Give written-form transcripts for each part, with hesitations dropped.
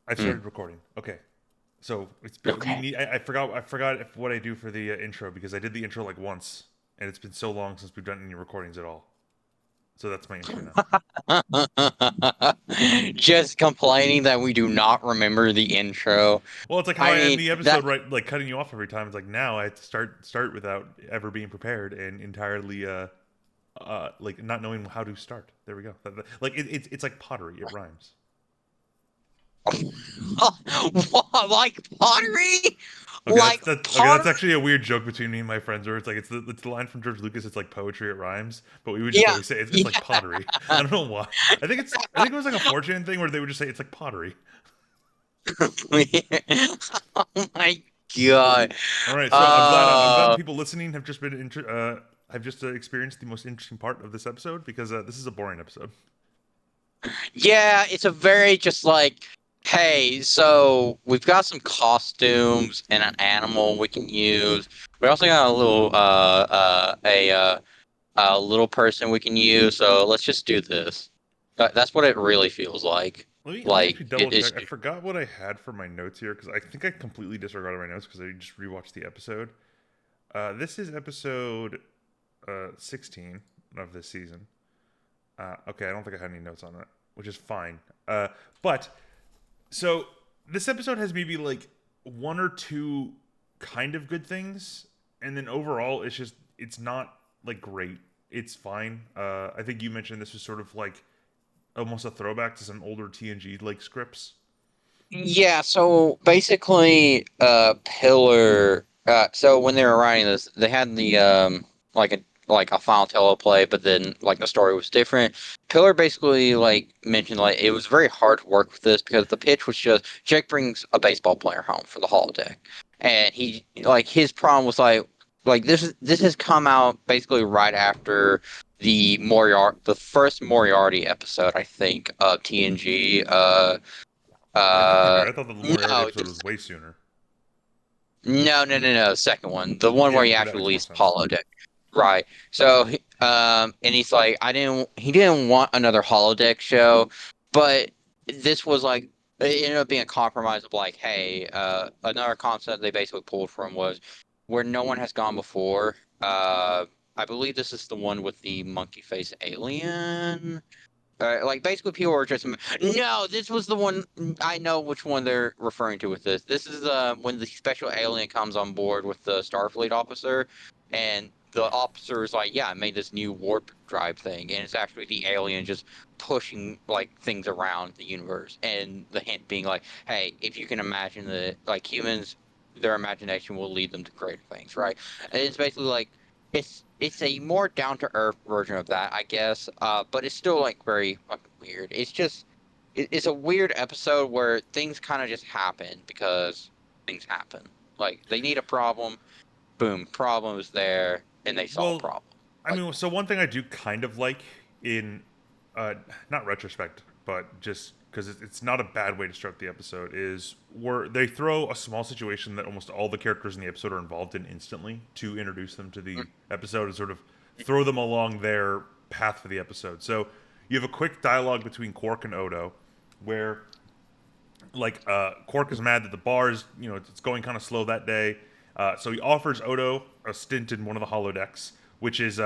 I've Mm, started recording. Okay. So we okay. need. I forgot what I do for the intro because I did the intro like once, and it's been so long since we've done any recordings at all. So that's my intro now. Just complaining that we do not remember the intro. Well, it's like how I I end mean, the that episode, right? Like cutting you off every time. It's like now I have to start without ever being prepared and entirely like not knowing how to start. There we go. Like it's like pottery. It rhymes. what, like pottery? Okay, that's Like that. Okay, that's pottery? actually a weird joke between me and my friends, where it's the line from George Lucas. It's like poetry, it rhymes, but we would just Yeah, always say it's like yeah. pottery. I don't know why. I think it was like a 4chan thing where they would just say it's like pottery. Oh my God. All right, so I'm glad the Uh, people listening have just have just experienced the most interesting part of this episode because this is a boring episode. yeah, it's a very just like, hey, so we've got some costumes and an animal we can use. We also got a little person we can use. So let's just do this. That's what it really feels like. Let me Like actually double it is. check. I forgot what I had for my notes here because I think I completely disregarded my notes because I just rewatched the episode. This is episode 16 of this season. Okay, I don't think I had any notes on it, which is fine. Uh, but so this episode has maybe like one or two kind of good things, and then overall, it's not like great. It's fine. I think you mentioned this was sort of like almost a throwback to some older TNG like scripts. Yeah, so basically, Pillar. So when they were writing this, they had the like a final teleplay, but then like the story was different. Pillar basically like mentioned like it was very hard to work with this because the pitch was just Jake brings a baseball player home for the holodeck, and he like his problem was like this has come out basically right after the first Moriarty episode I think of TNG. Okay, Uh, I thought the Moriarty no, episode was way sooner. no. Second one, the one where Yeah, he okay, that actually makes more leaves sense. holodeck. Right. So, and he's like, he didn't want another holodeck show, but this was like, it ended up being a compromise of like, hey, another concept they basically pulled from was where no one has gone before. I believe this is the one with the monkey face alien. Like basically, people were just no. This was the one. I know which one they're referring to with this. This is when the special alien comes on board with the Starfleet officer, and the officer is like, "Yeah, I made this new warp drive thing," and it's actually the alien just pushing like things around the universe, and the hint being like, "Hey, if you can imagine that, like humans, their imagination will lead them to greater things, right?" And it's basically like it's a more down to earth version of that, I guess. But it's still like very fucking weird. It's just it's a weird episode where things kind of just happen because things happen. Like they need a problem, boom, problem is there, and they solve Well, problem. I Like mean, so one thing I do kind of like in, not retrospect, but just because it's not a bad way to start the episode, is where they throw a small situation that almost all the characters in the episode are involved in instantly to introduce them to the episode and sort of throw them along their path for the episode. So you have a quick dialogue between Quark and Odo, where like Quark is mad that the bar is it's going kind of slow that day, so he offers Odo a stint in one of the holodecks, which is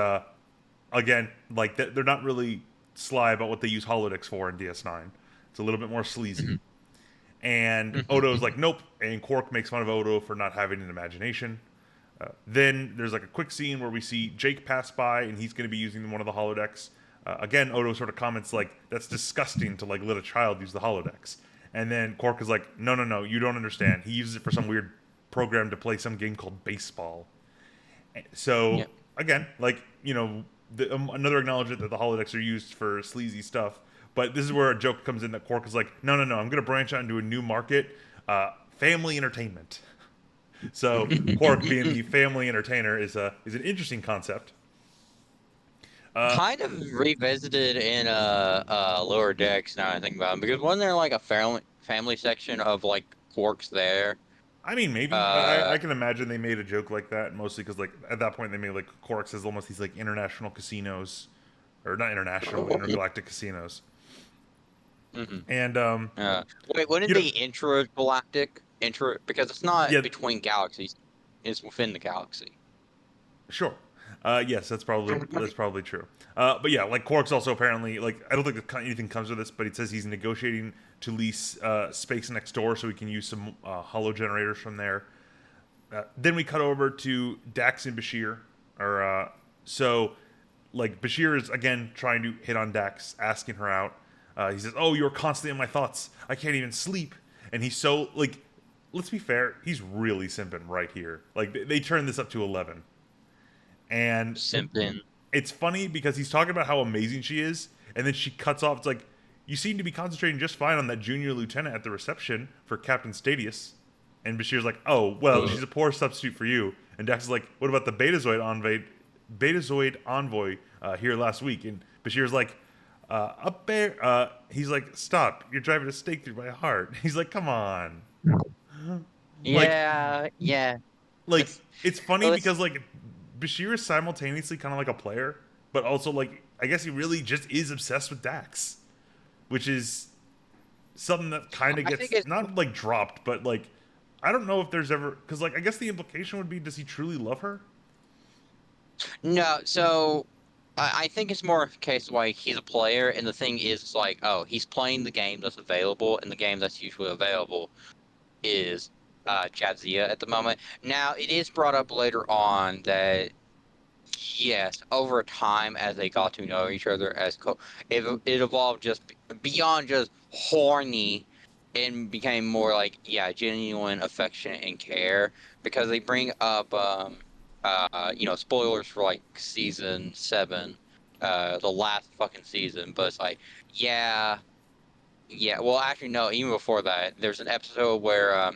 again like they're not really sly about what they use holodecks for in DS9. It's a little bit more sleazy. mhm, And mhm, Odo's mhm. like, nope. And Quark makes fun of Odo for not having an imagination. Then there's like a quick scene where we see Jake pass by and he's going to be using one of the holodecks. Again, Odo sort of comments like, "That's disgusting to like let a child use the holodecks." And then Quark is like, "No, no, no, you don't understand. He uses it for some weird program to play some game called baseball." So Yeah. again, like another acknowledgement that the holodecks are used for sleazy stuff. But this is where a joke comes in that Quark is like, "No, no, no, I'm going to branch out into a new market, family entertainment." So Quark being the family entertainer is an interesting concept. Uh, Kind of revisited in lower decks now I think about it because wasn't there like a family section of like Quarks there? I mean, maybe Uh, I can imagine they made a joke like that mostly because like at that point they made like Quarks as almost these like international casinos or not international but intergalactic casinos. Hmm. And Wait, wouldn't you know, the intragalactic intra because it's not yeah, between galaxies, it's within the galaxy. sure. Yes, that's probably true. But yeah, like Quark's also apparently like I don't think anything comes of this, but he says he's negotiating to lease space next door so he can use some hollow generators from there. Then we cut over to Dax and Bashir. Or so, like Bashir is again trying to hit on Dax, asking her out. He says, "Oh, you're constantly in my thoughts. I can't even sleep." And he's so like, let's be fair, he's really simping right here. Like they turned this up to 11, and Simping. it's funny because he's talking about how amazing she is, and then she cuts off. It's like, you seem to be concentrating just fine on that junior lieutenant at the reception for Captain Stadius. And Bashir's like, oh, well, Ugh. she's a poor substitute for you. And Dax is like, what about the Betazoid envoy here last week? And Bashir's like, up there. He's like, stop, you're driving a stake through my heart. He's like, come on. Like, Yeah, yeah. like Let's it's funny let's because like Bashir is simultaneously kind of like a player, but also like I guess he really just is obsessed with Dax, which is something that kind of I think gets it's not like dropped, but like I don't know if there's ever because like I guess the implication would be does he truly love her? no, so I think it's more of a case of like he's a player and the thing is it's like, oh, he's playing the game that's available and the game that's usually available is Jadzia at the moment. Now it is brought up later on that yes, over time as they got to know each other it evolved just beyond just horny and became more like yeah, genuine affection and care because they bring up spoilers for like season 7, the last fucking season, but it's like yeah, yeah, well actually no, even before that, there's an episode where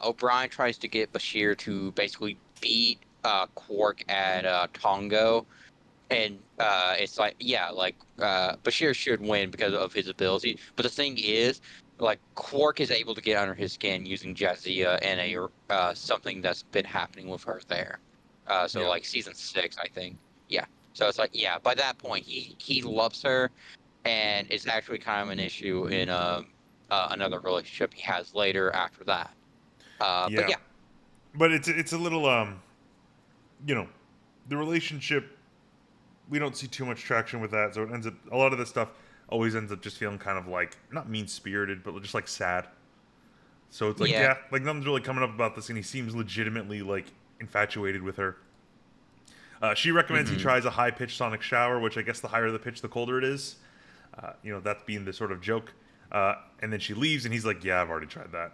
O'Brien tries to get Bashir to basically beat Quark at Tongo, and it's like, yeah, like Bashir should win because of his ability. But the thing is, like Quark is able to get under his skin using Jadzia and a something that's been happening with her there. So Yeah, like season 6, I think. Yeah. So it's like, yeah, by that point he loves her, and it's actually kind of an issue in another relationship he has later after that. But yeah, yeah. but it's a little you know the relationship we don't see too much traction with that, so it ends up a lot of this stuff always ends up just feeling kind of like not mean spirited, but just like sad. So it's like, Yeah. yeah, like nothing's really coming up about this, and he seems legitimately like infatuated with her. She recommends he Hmm. tries a high pitched sonic shower, which I guess the higher the pitch, the colder it is. That being the sort of joke. And then she leaves, and he's like, yeah, I've already tried that.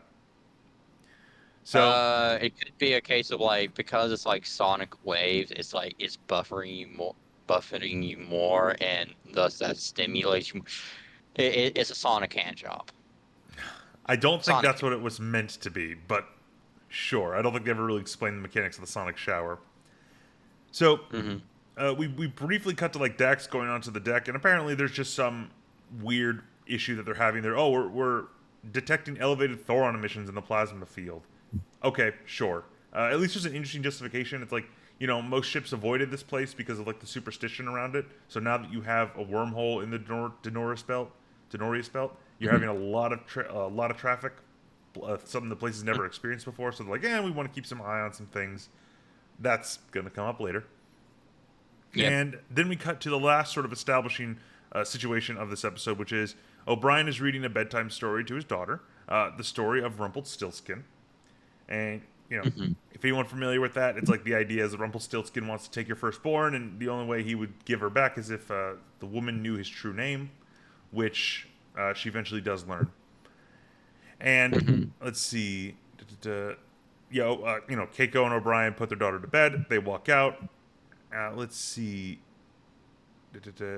So, It could be a case of like because it's like sonic waves, it's like it's buffeting you more, and thus that stimulates you. It's a sonic hand job. I don't think Sonic. that's what it was meant to be, but sure. I don't think they ever really explained the mechanics of the sonic shower. So, Hmm. we briefly cut to like Dax going onto the deck, and apparently there's just some weird issue that they're having there. Oh, we're detecting elevated thoron emissions in the plasma field. Okay, sure. At least there's an interesting justification. It's like most ships avoided this place because of like the superstition around it. So now that you have a wormhole in the Denorius belt, you're Hmm. having a lot of traffic, something the place has never experienced before. So they're like, yeah, we want to keep some eye on some things. That's gonna come up later. Yep. And then we cut to the last sort of establishing situation of this episode, which is O'Brien is reading a bedtime story to his daughter, the story of Rumpelstiltskin. And, Hmm. if anyone familiar with that, it's like the idea is that Rumpelstiltskin wants to take your firstborn, and the only way he would give her back is if the woman knew his true name, which she eventually does learn. And Hmm. let's see. Keiko and O'Brien put their daughter to bed. They walk out. Let's see.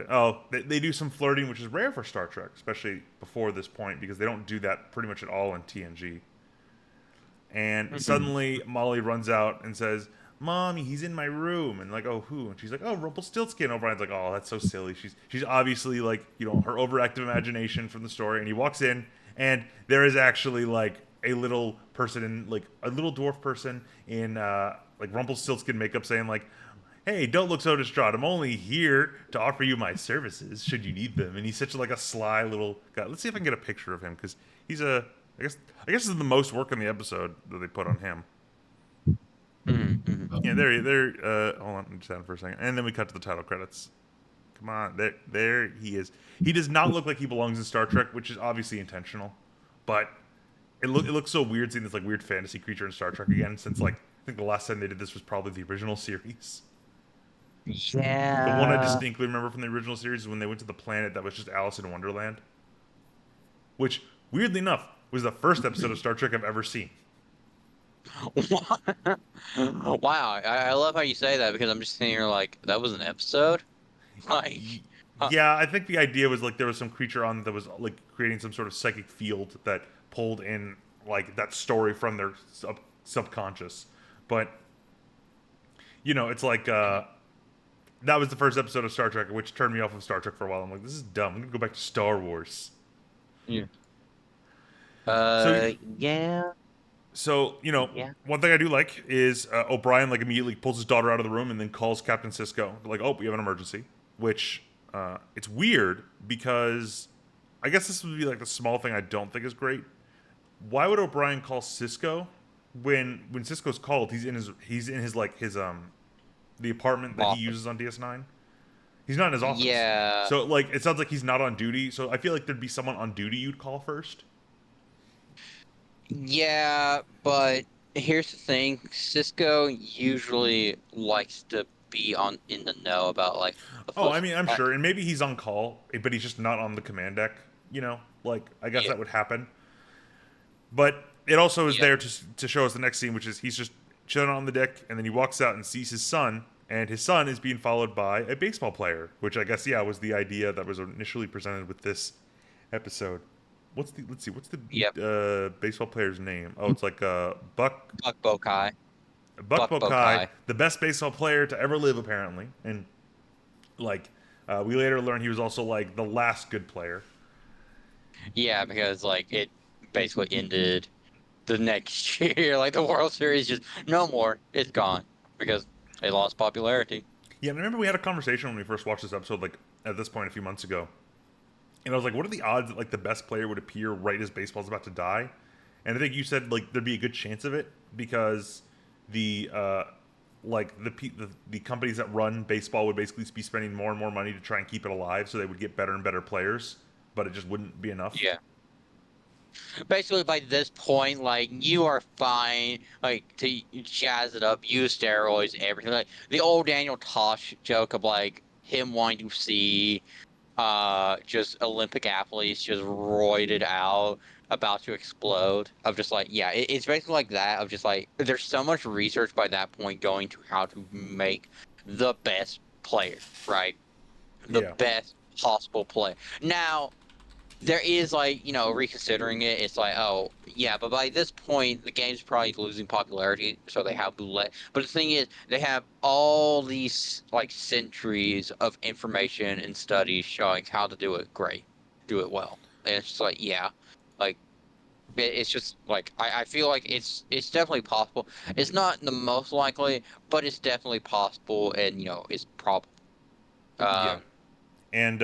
Oh, they do some flirting, which is rare for Star Trek, especially before this point, because they don't do that pretty much at all in TNG. And Hmm. suddenly Molly runs out and says, "Mommy, he's in my room." And like, "Oh, who?" And she's like, "Oh, Rumpelstiltskin." O'Brien's like, "Oh, that's so silly." She's obviously like, her overactive imagination from the story. And he walks in, and there is actually like a little person in like a little dwarf person in like Rumpelstiltskin makeup saying like, hey, don't look so distraught. I'm only here to offer you my services should you need them. And he's such like a sly little guy. Let's see if I can get a picture of him because he's a. I guess this is the most work in the episode that they put on him. Mm-hmm. Yeah, there. Hold on, just down for a second, and then we cut to the title credits. Come on, there he is. He does not look like he belongs in Star Trek, which is obviously intentional, but it looks so weird seeing this like weird fantasy creature in Star Trek again. Since like I think the last time they did this was probably the original series. The one I Yeah. distinctly remember from the original series is when they went to the planet that was just Alice in Wonderland, which weirdly enough was the first episode of Star Trek I've ever seen. Wow, I love how you say that because I'm just sitting here like that was an episode. Like, Yeah, I think the idea was like there was some creature on that was like creating some sort of psychic field that pulled in like that story from their subconscious. But it's like that was the first episode of Star Trek, which turned me off of Star Trek for a while. I'm like, this is dumb. I'm gonna go back to Star Wars. yeah. So Yeah, So, yeah, one thing I do like is O'Brien like immediately pulls his daughter out of the room and then calls Captain Cisco like, "Oh, we have an emergency." Which it's weird because I guess this would be like the small thing I don't think is great. Why would O'Brien call Cisco when Cisco's called? He's in his like his the apartment that he often. uses on DS9. He's not in his office. Yeah, So like it sounds like he's not on duty. So I feel like there'd be someone on duty you'd call first. yeah, but here's the thing: Cisco usually likes to be on in the know about like the Oh, I foot. mean, I'm sure, and maybe he's on call, but he's just not on the command deck. Like I guess Yeah, that would happen. But it also is yeah, there to show us the next scene, which is he's just chilling on the deck, and then he walks out and sees his son, and his son is being followed by a baseball player, which I guess was the idea that was initially presented with this episode. Let's see, what's yep. the baseball player's name? Oh, it's like Buck Bokai, Buck Buck Bokai, Bokai. the best baseball player to ever live, apparently, and like we later learned he was also like the last good player. Yeah, because like it basically ended the next year. Like the World Series, just no more. It's gone because they lost popularity. Yeah, and I remember we had a conversation when we first watched this episode, like at this point a few months ago, and I was like, "What are the odds that like the best player would appear right as baseball's about to die?" And I think you said like there'd be a good chance of it because the like the companies that run baseball would basically be spending more and more money to try and keep it alive, so they would get better and better players, but it just wouldn't be enough. Yeah. Basically, by this point, like you are fine, like to jazz it up, use steroids, everything. Like the old Daniel Tosh joke of like him wanting to see just Olympic athletes just roided out, about to explode. Of just like, yeah, it's basically like that. Of just like, there's so much research by that point going to how to make the best player, right? The Yeah, best possible play. Now, there is like, reconsidering it, it's like, oh, yeah, but by this point, the game's probably losing popularity, so they have bootleg. But the thing is, they have all these like centuries of information and studies showing how to do it great, do it well. And it's just like, yeah, like it's just like I feel like it's definitely possible. It's not the most likely, but it's definitely possible, and it's probable. yeah. Um, And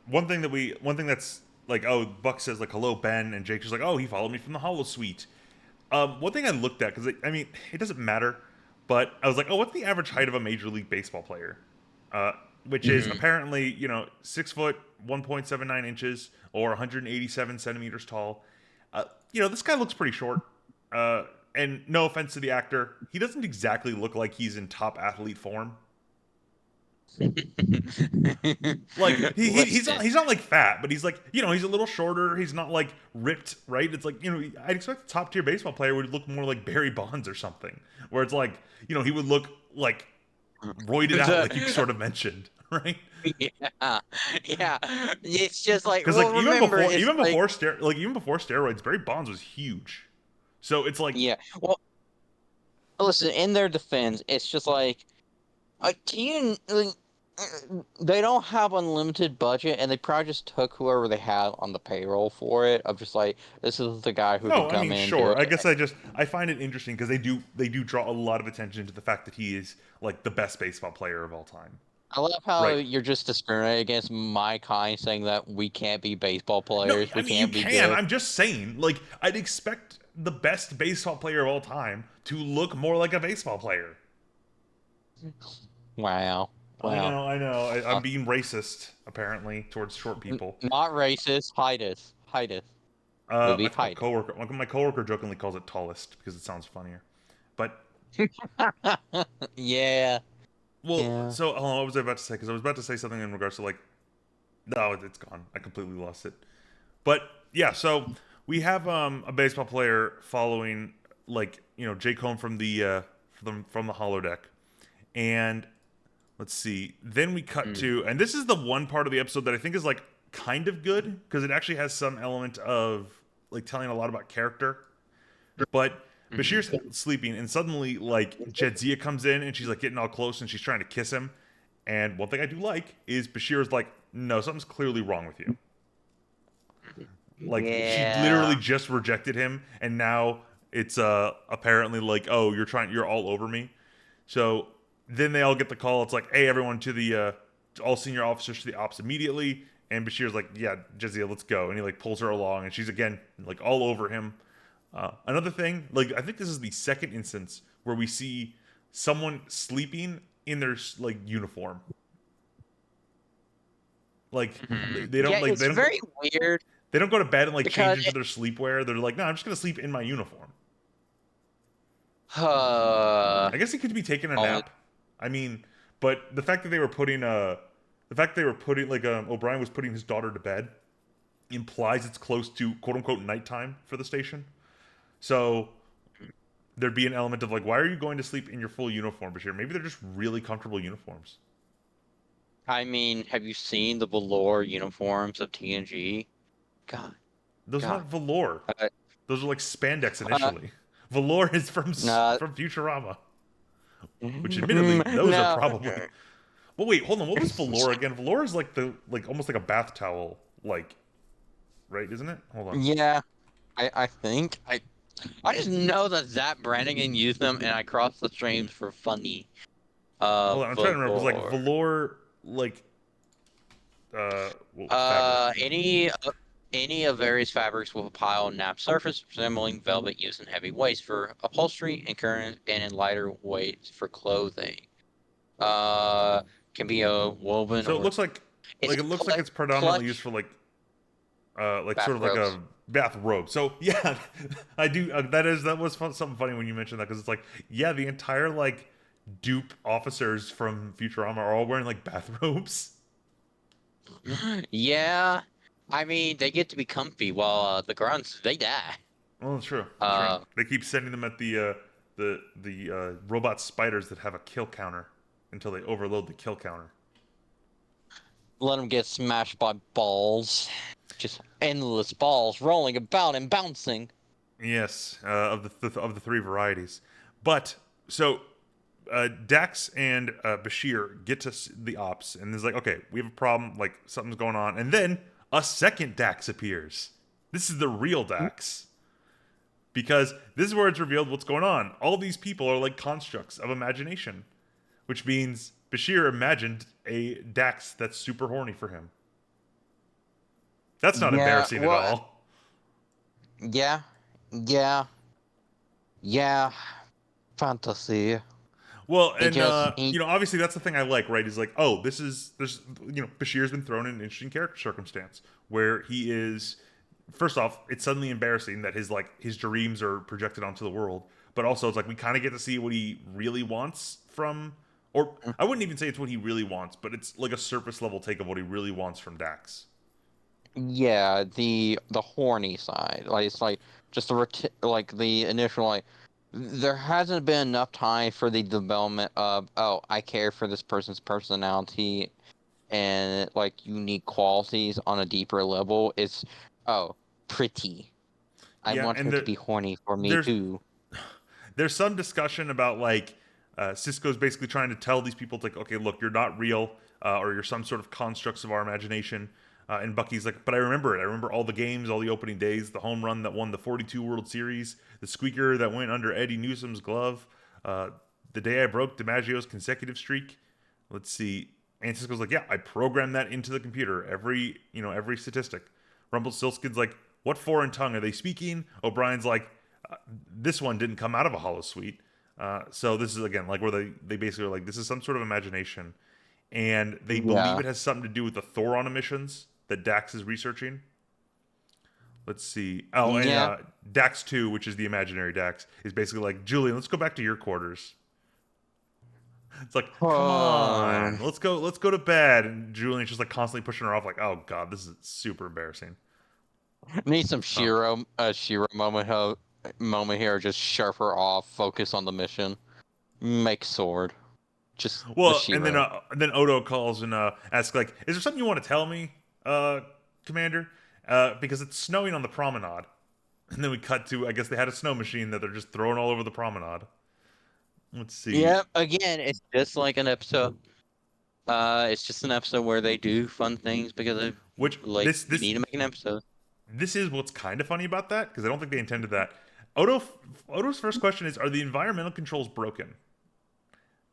one thing that's like, oh, Buck says like, "Hello, Ben," and Jake's just like, "Oh, he followed me from the Hollow Suite." One thing I looked at because I mean it doesn't matter, but I was like, oh, what's the average height of a Major League Baseball player? Uh, which is mhm. apparently 6 foot 1.79 inches or 187 centimeters tall. This guy looks pretty short. And no offense to the actor, he doesn't exactly look like he's in top athlete form. Like Listen. he's not like fat, but he's like he's a little shorter. He's not like ripped, right? It's like I'd expect a top tier baseball player would look more like Barry Bonds or something, where it's like he would look like roided out, like you The sort of mentioned, right? yeah, yeah. It's just like, Because like well, remember, it's like, even before steroids, Barry Bonds was huge. So it's like yeah. Well, listen, in their defense, it's just like, can you? Like, they don't have unlimited budget, and they probably just took whoever they had on the payroll for it. Of just like, this is the guy who can No, I come mean, in and do sure. I it. guess I find it interesting because they do draw a lot of attention to the fact that he is like the best baseball player of all time. I love how Right. you're just discriminating against my kind, saying that we can't be baseball No, players, I we mean you can't be can. good. I'm just saying, like I'd expect the best baseball player of all time to look more like a baseball player. Wow, I wow. know, I know. I'm Uh, being racist apparently towards short people. Not racist, Hydus, Hydus, movie My Hydus. coworker, my coworker jokingly calls it tallest because it sounds funnier. But Yeah, well, yeah. so hold on, what was I about to say? Because I was about to say something in regards to like, no, it's gone. I completely lost it. But yeah, so we have a baseball player following like Jake home from the from the holodeck, and let's see. Then we cut Mm. to, and this is the one part of the episode that I think is like kind of good because it actually has some element of like telling a lot about character. But Mhm. Bashir's sleeping, and suddenly like Jadzia comes in and she's like getting all close and she's trying to kiss him. And one thing I do like is Bashir's like, no, something's clearly wrong with you. Like she literally Yeah. just rejected him, and now it's apparently like, oh, you're all over me. So then they all get the call. It's like, hey, everyone to the all senior officers to the ops immediately. And Bashir's like, yeah, Jadzia, let's go. And he like pulls her along, and she's again like all over him. Another thing, like I think this is the second instance where we see someone sleeping in their like uniform. Like Mhm. they don't Yeah, like it's very weird they don't go to bed and like change because into their sleepwear. They're like, no, I'm just gonna sleep in my uniform. uh, I guess he could be taking a only nap. I mean, but the fact they were putting like O'Brien was putting his daughter to bed implies it's close to quote unquote nighttime for the station. So there'd be an element of like, why are you going to sleep in your full uniform, Bashir? Maybe they're just really comfortable uniforms. I mean, have you seen the velour uniforms of TNG? God, Those God. aren't velour. Uh, Those are like spandex uh, initially. Velour is no, from Futurama, which admittedly those are no. probably. Well, wait, hold on. What was velour again? Velour is like the like almost like a bath towel, like right, isn't it? Hold on. Yeah, I think I just know that Zach Brannigan used them, and I crossed the streams for funny. Hold on. I'm trying to remember. It was like Velour. velour, like fabric. Any of various fabrics with a pile nap surface resembling velvet used in heavy weights for upholstery and current and in lighter weights for clothing. Uh, can be a woven So it or looks it's it looks like it's predominantly used clutch for like sort of like bathrobes. a bath robe. So yeah, I do. That was something funny when you mentioned that because it's like yeah, the entire like dupe officers from Futurama are all wearing like bathrobes. Yeah, I mean they get to be comfy while the grunts they die. Oh, true, true. Uh, They keep sending them at the robot spiders that have a kill counter until they overload the kill counter. Let them get smashed by balls. Just endless balls rolling about and bouncing. Yes, of the three varieties. But so Dax and Bashir get to the ops, and there's like, okay, we have a problem. Like something's going on, and then a second Dax appears. This is the real Dax because this is where it's revealed what's going on. All these people are like constructs of imagination, which means Bashir imagined a Dax that's super horny for him. That's not Yeah, embarrassing at well, all. yeah, yeah, yeah. Fantasy. Well, He and just he obviously that's the thing I like, right? Is like, oh, there's Bashir's been thrown in an interesting character circumstance where he is. First off, it's suddenly embarrassing that his dreams are projected onto the world, but also it's like we kind of get to see what he really wants from, or I wouldn't even say it's what he really wants, but it's like a surface level take of what he really wants from Dax. yeah, the horny side. Like it's like just like the initial like there hasn't been enough time for the development of oh, I care for this person's personality and like unique qualities on a deeper level. It's oh, pretty. I Yeah, want and her to be horny for me there's too. there's some discussion about like Cisco's basically trying to tell these people, it's like, okay, look, you're not real. or you're some sort of constructs of our imagination. And Bucky's like, but I remember it. I remember all the games, all the opening days, the home run that won the 42 World Series, the squeaker that went under Eddie Newsom's glove, uh, the day I broke DiMaggio's consecutive streak. Let's see. And Cisco's like, yeah, I programmed that into the computer. Every statistic. Rumpelstiltskin's like, what foreign tongue are they speaking? O'Brien's like, this one didn't come out of a hollow suite. So this is again like where they basically are like, this is some sort of imagination, and they believe Yeah. it has something to do with the Thoron emissions that Dax is researching. Let's see. Oh, and Yeah. Dax 2, which is the imaginary Dax, is basically like, Julian, let's go back to your quarters. It's like, come Oh, on, let's go to bed. And Julian's just like constantly pushing her off, like, oh god, this is super embarrassing. need some Huh. Shiro moment here. Just shove her off. Focus on the mission. Make sword. Just the Well, Shiro. and then Odo calls and asks like, "Is there something you want to tell me, Commander? Because it's snowing on the promenade." And then we cut to, I guess they had a snow machine that they're just throwing all over the promenade. Let's see. Yeah. Again, it's just like an episode. It's just an episode where they do fun things because of Which like you need to make an episode. this is what's kind of funny about that because I don't think they intended that. Odo Odo's first question is, "Are the environmental controls broken?"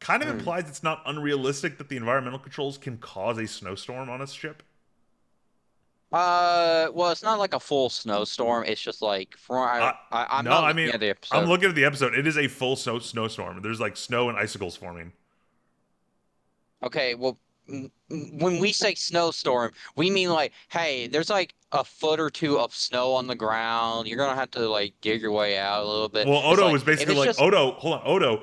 Kind of Hmm. implies it's not unrealistic that the environmental controls can cause a snowstorm on a ship. Well, it's not like a full snowstorm. It's just like I'm No, not I looking mean, at the I'm episode. looking at the episode. It is a full snowstorm. There's like snow and icicles forming. Okay, well, when we say snowstorm, we mean like, hey, there's like a foot or two of snow on the ground. You're gonna have to like dig your way out a little bit. Well, It's Odo like was if basically it's like, just Odo, hold on, Odo,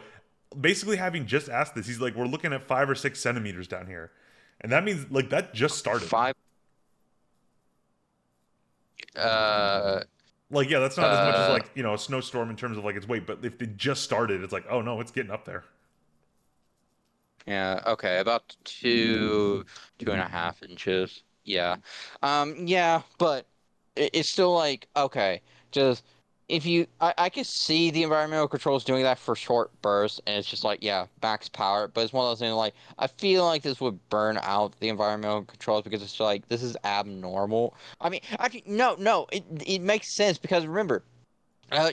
basically having just asked this, he's like, we're looking at 5 or 6 centimeters down here, and that means like that just started. five, uh, Like, yeah, that's not as much as uh, like a snowstorm in terms of like its weight, but if it just started, it's like, oh no, it's getting up there. yeah, okay, about 2.5 inches. Yeah. Yeah, but it's still like, okay, just if I can see the environmental controls doing that for short bursts, and it's just like, yeah, max power, but it's one of those things like, I feel like this would burn out the environmental controls because it's like, this is abnormal. I mean, actually, no, it makes sense because remember,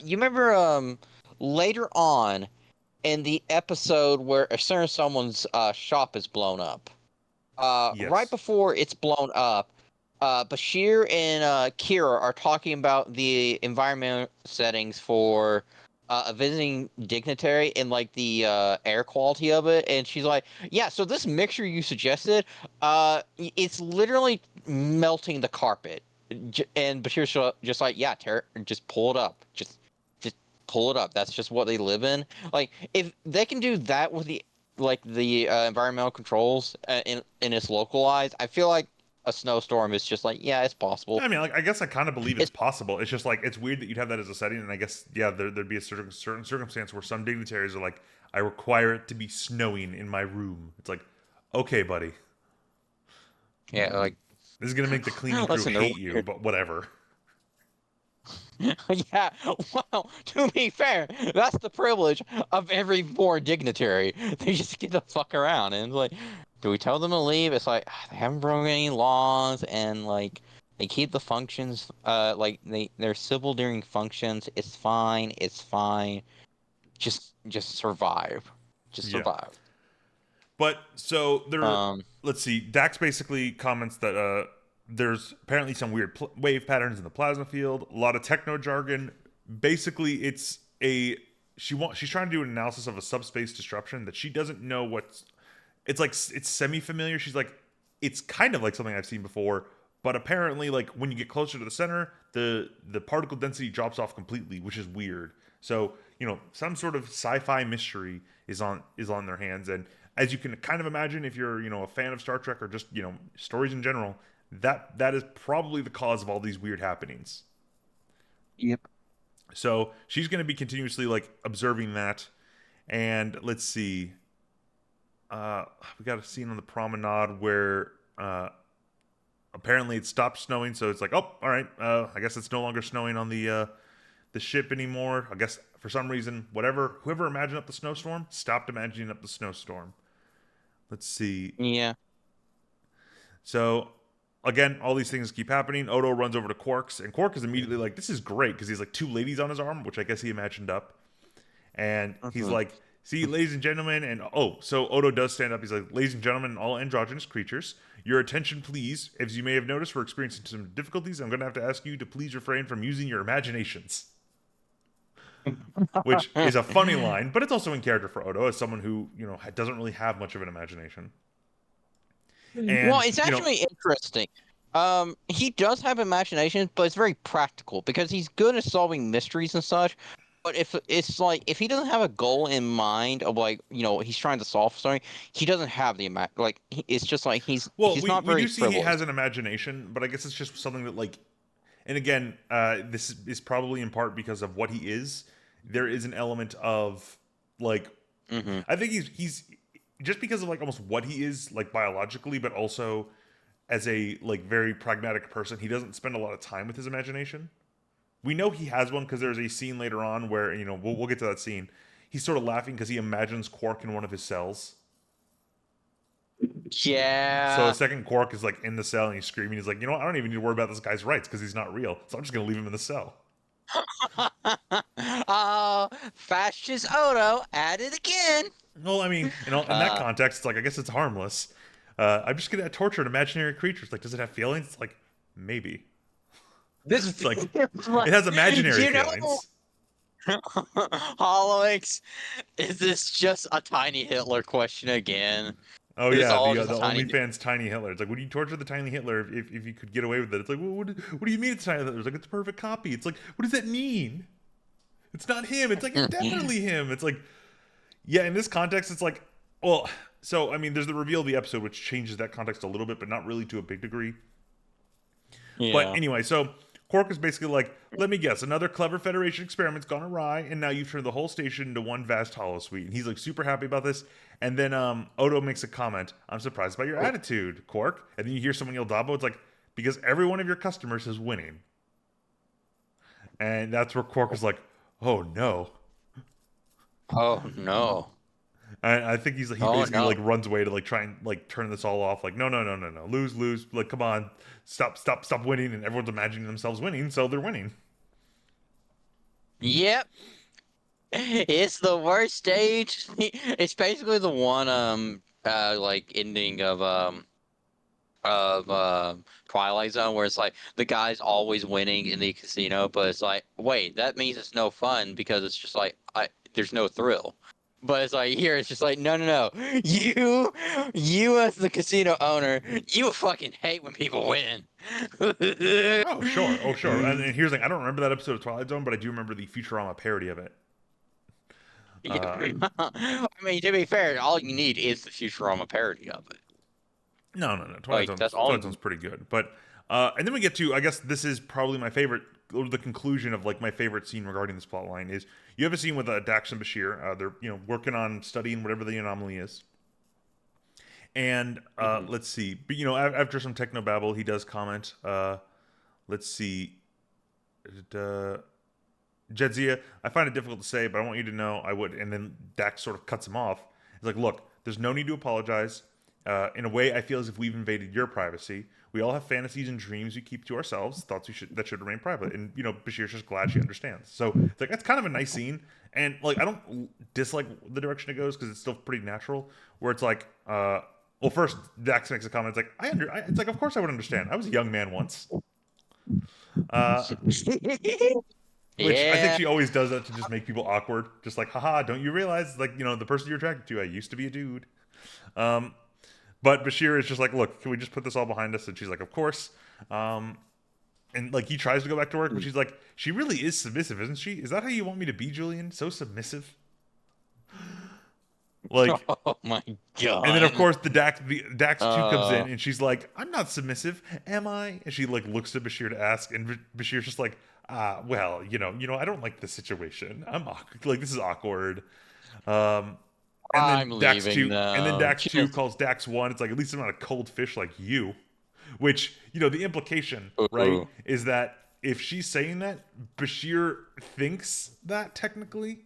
you remember, later on, in the episode where a certain someone's shop is blown up. Right Yes. before it's blown up, Bashir and Kira are talking about the environmental settings for a visiting dignitary and like the air quality of it, and she's like, "Yeah, so this mixture you suggested, it's literally melting the carpet." And Bashir's just like, "Yeah, just pull it up, just pull it up. That's just what they live in." Like, if they can do that with the environmental controls in its localized, I feel like a snowstorm is just like, yeah, it's possible. I mean, like, I guess I kind of believe it's It's possible. It's just like it's weird that you'd have that as a setting, and I guess yeah, there'd be a certain circumstance where some dignitaries are like, I require it to be snowing in my room. It's like, okay, buddy, yeah, like this is gonna make the cleaning crew listen, they're hate you, weird. but whatever. Yeah, well, to be fair, that's the privilege of every foreign dignitary. They just get the fuck around, and it's like, do we tell them to leave? It's like they haven't broken any laws, and like they keep the functions, like they're civil during functions. It's fine. It's fine. Just survive. Just Yeah. survive. But so there, Um, let's see. Dax basically comments that there's apparently some weird wave patterns in the plasma field, a lot of techno jargon. Basically, it's a she's trying to do an analysis of a subspace disruption that she doesn't know what's. It's like it's semi familiar. She's like, it's kind of like something I've seen before, but apparently, like when you get closer to the center, the particle density drops off completely, which is weird. So some sort of sci-fi mystery is on their hands, and as you can kind of imagine, if you're a fan of Star Trek or just stories in general, that is probably the cause of all these weird happenings. Yep. So she's going to be continuously like observing that, and let's see. We got a scene on the promenade where apparently it stopped snowing, so it's like, oh, all right. I guess it's no longer snowing on the ship anymore. I guess for some reason, whoever imagined up the snowstorm stopped imagining up the snowstorm. Let's see. Yeah. So again, all these things keep happening. Odo runs over to Quark's, and Quark is immediately like, "This is great," because he's like two ladies on his arm, which I guess he imagined up. And he's Mhm. like, "See, ladies and gentlemen," and oh, so Odo does stand up. He's like, "Ladies and gentlemen, all androgynous creatures, your attention, please. As you may have noticed, we're experiencing some difficulties. I'm going to have to ask you to please refrain from using your imaginations." Which is a funny line, but it's also in character for Odo as someone who doesn't really have much of an imagination. Well, And it's actually interesting. He does have imagination, but it's very practical because he's good at solving mysteries and such. But if it's like if he doesn't have a goal in mind of like he's trying to solve something, he doesn't have the it's just like well, he's not we very do see he frivolous. has an imagination, but I guess it's just something that like, and again, this is probably in part because of what he is. There is an element of like, Hmm. I think he's just because of like almost what he is like biologically, but also as a like very pragmatic person, he doesn't spend a lot of time with his imagination. We know he has one because there's a scene later on where we'll get to that scene. He's sort of laughing because he imagines Quark in one of his cells. So a Yeah. second Quark is like in the cell and he's screaming. He's like, you know what? I don't even need to worry about this guy's rights because he's not real. So I'm just gonna leave him in the cell. Oh, fascist Odo at it again. Well, I mean, in that Uh, context, it's like I guess it's harmless. I'm just gonna torture imaginary creatures. Like, does it have feelings? It's like maybe. this It's like it has imaginary you know, feelings. Holowix, is this just a tiny Hitler question again? Oh Is yeah, all just a the tiny? OnlyFans tiny Hitler. It's like, would you torture the tiny Hitler if you could get away with it? It's like, well, what do you mean it's tiny Hitler? It's like it's a perfect copy. It's like, what does that mean? It's not him. It's like it's definitely him. It's like, yeah. In this context, it's like, well, so I mean, there's the reveal of the episode which changes that context a little bit, but not really to a big degree. But Yeah. anyway, so Quark is basically like, let me guess, another clever Federation experiment's gone awry, and now you've turned the whole station into one vast holosuite. And he's like super happy about this. And then Odo makes a comment, I'm surprised by your attitude, Quark. And then you hear someone yell Dabo, it's like, because every one of your customers is winning. And that's where Quark is like, oh no. Oh no. I think he Oh basically no. like runs away to like try and like turn this all off. Like no, lose, like come on, stop winning, and everyone's imagining themselves winning, so they're winning. Yep. It's the worst stage. It's basically the one like ending of Twilight Zone where it's like the guy's always winning in the casino, but it's like, wait, that means it's no fun because it's just like there's no thrill. But it's like here, it's just like no. You as the casino owner, you fucking hate when people win. Oh sure. And here's the thing: I don't remember that episode of Twilight Zone, but I do remember the Futurama parody of it. Yeah. Uh, I mean, to be fair, all you need is the Futurama parody of it. no, Like that's all Twilight you Zone's pretty good. But and then we get to, I guess this is probably my favorite, or the conclusion of like my favorite scene regarding this plot line is you have a scene with Dax and Bashir. They're working on studying whatever the anomaly is. And need. let's see, but after some techno babble, he does comment. Let's see, uh, Jedzia, I find it difficult to say, but I want you to know I would. And then Dax sort of cuts him off. He's like, look, there's no need to apologize. In a way, I feel as if we've invaded your privacy. We all have fantasies and dreams we keep to ourselves, thoughts that should remain private. And Bashir's just glad she understands. So it's like that's kind of a nice scene. And like I don't dislike the direction it goes because it's still pretty natural. Where it's like, well, first Dax makes a comment. It's like it's like of course I would understand. I was a young man once. Uh, Which I think Yeah. she always does that to just make people awkward. Just like, haha, don't you realize, like, the person you're attracted to, I used to be a dude. Um, but Bashir is just like, look, can we just put this all behind us? And she's like, of course. Um, and like he tries to go back to work, but she's like, she really is submissive, isn't she? Is that how you want me to be, Julian? So submissive? Like, Oh my and then of God. course the Dax 2 comes in Uh, and she's like, I'm not submissive, am I? And she like looks at Bashir to ask, and Bashir's just like, well, I don't like this situation. I'm awkward. Like this is awkward. Um, and I'm then Dax leaving 2 and then now. Dax 2 Just calls Dax 1. It's like at least I'm not a cold fish like you. Which, the implication, right, ooh. is that if she's saying that, Bashir thinks that technically.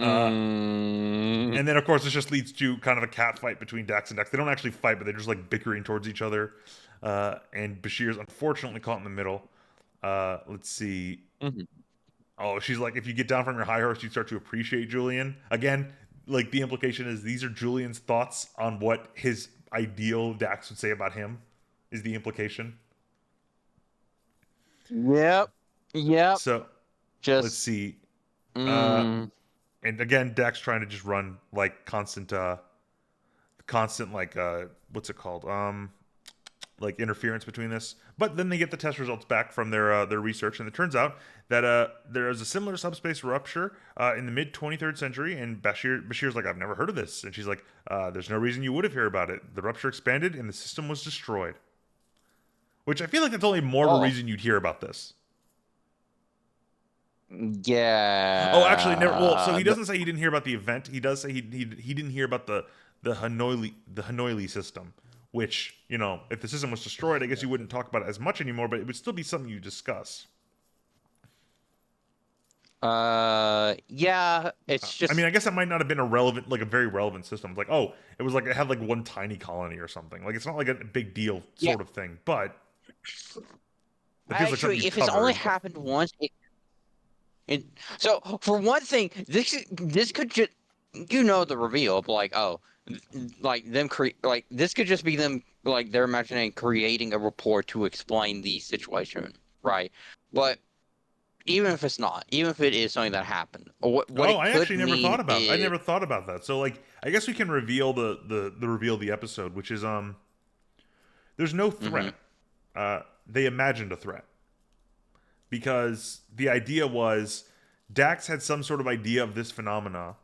Uh, Mm, and then of course this just leads to kind of a cat fight between Dax and Dax. They don't actually fight, but they're just like bickering towards each other. And Bashir's unfortunately caught in the middle. Let's see. mhm. Oh, she's like, if you get down from your high horse, you start to appreciate Julian. Again, like the implication is these are Julian's thoughts on what his ideal Dax would say about him, is the implication. Yep. Yep. So let's Just see. Uh, mm, and again, Dax trying to just run like constant like what's it called? Like interference between this. But then they get the test results back from their research, and it turns out that there is a similar subspace rupture in the mid 23rd century. And Bashir's like, I've never heard of this, and she's like, there's no reason you would have heard about it. The rupture expanded, and the system was destroyed. Which I feel like that's only more of a oh reason you'd hear about this. Oh, actually, never. Well, so yeah. he doesn't say he didn't hear about the event. He does say he didn't hear about the Hanoi system, which if the system was destroyed, I guess you wouldn't talk about it as much anymore, but it would still be something you discuss. Yeah. It's I mean, just I guess that might not have been a relevant, like a very relevant system. It's like, oh, it was like it had like one tiny colony or something. Like it's not like a big deal yeah. sort of thing, but it feels like something Actually, you'd if it's only covered. happened once, it so for one thing, this could just the reveal of like like them create like this could just be them like they're imagining creating a report to explain the situation, right? But even if it's not, even if it is something that happened, what Oh, it I could actually never mean thought about. I is never thought about that. So like, I guess we can reveal the reveal of the episode, which is there's no hmm threat. They imagined a threat because the idea was Dax had some sort of idea of this phenomena,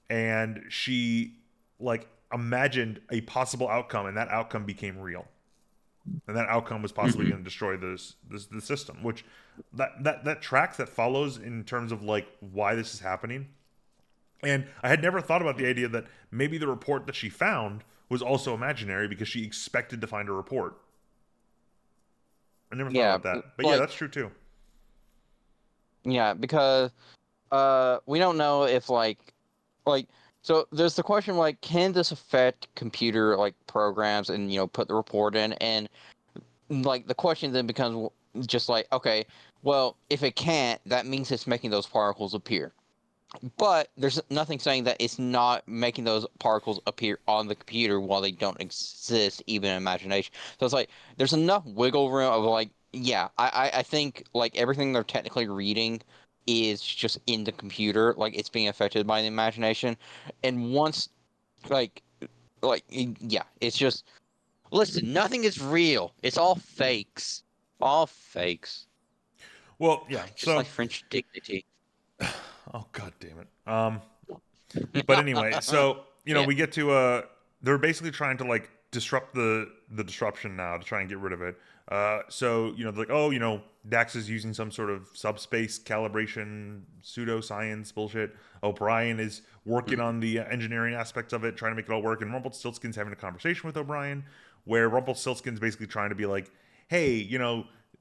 and she like imagined a possible outcome, and that outcome became real, and that outcome was possibly hmm going to destroy the system, which that tracks, that follows in terms of like why this is happening. And I had never thought about the idea that maybe the report that she found was also imaginary because she expected to find a report. I never thought yeah, about that. But yeah, like that's true too. yeah, because we don't know if like so there's the question like can this affect computer like programs and put the report in and like the question then becomes just like okay, well if it can't that means it's making those particles appear, but there's nothing saying that it's not making those particles appear on the computer while they don't exist even in imagination. So it's like there's enough wiggle room of like yeah, I think like everything they're technically reading is just in the computer, like it's being affected by the imagination. And once like yeah, it's just listen, nothing is real. It's all fakes. All fakes. Well, yeah. Just So, like French dignity. oh god damn it. But anyway, so Yeah. we get to they're basically trying to like disrupt the disruption now to try and get rid of it. So they're like, oh, Dax is using some sort of subspace calibration pseudoscience bullshit. O'Brien is working on the engineering aspects of it, trying to make it all work. And Rumpelstiltskin's having a conversation with O'Brien, where Rumpelstiltskin's basically trying to be like, hey,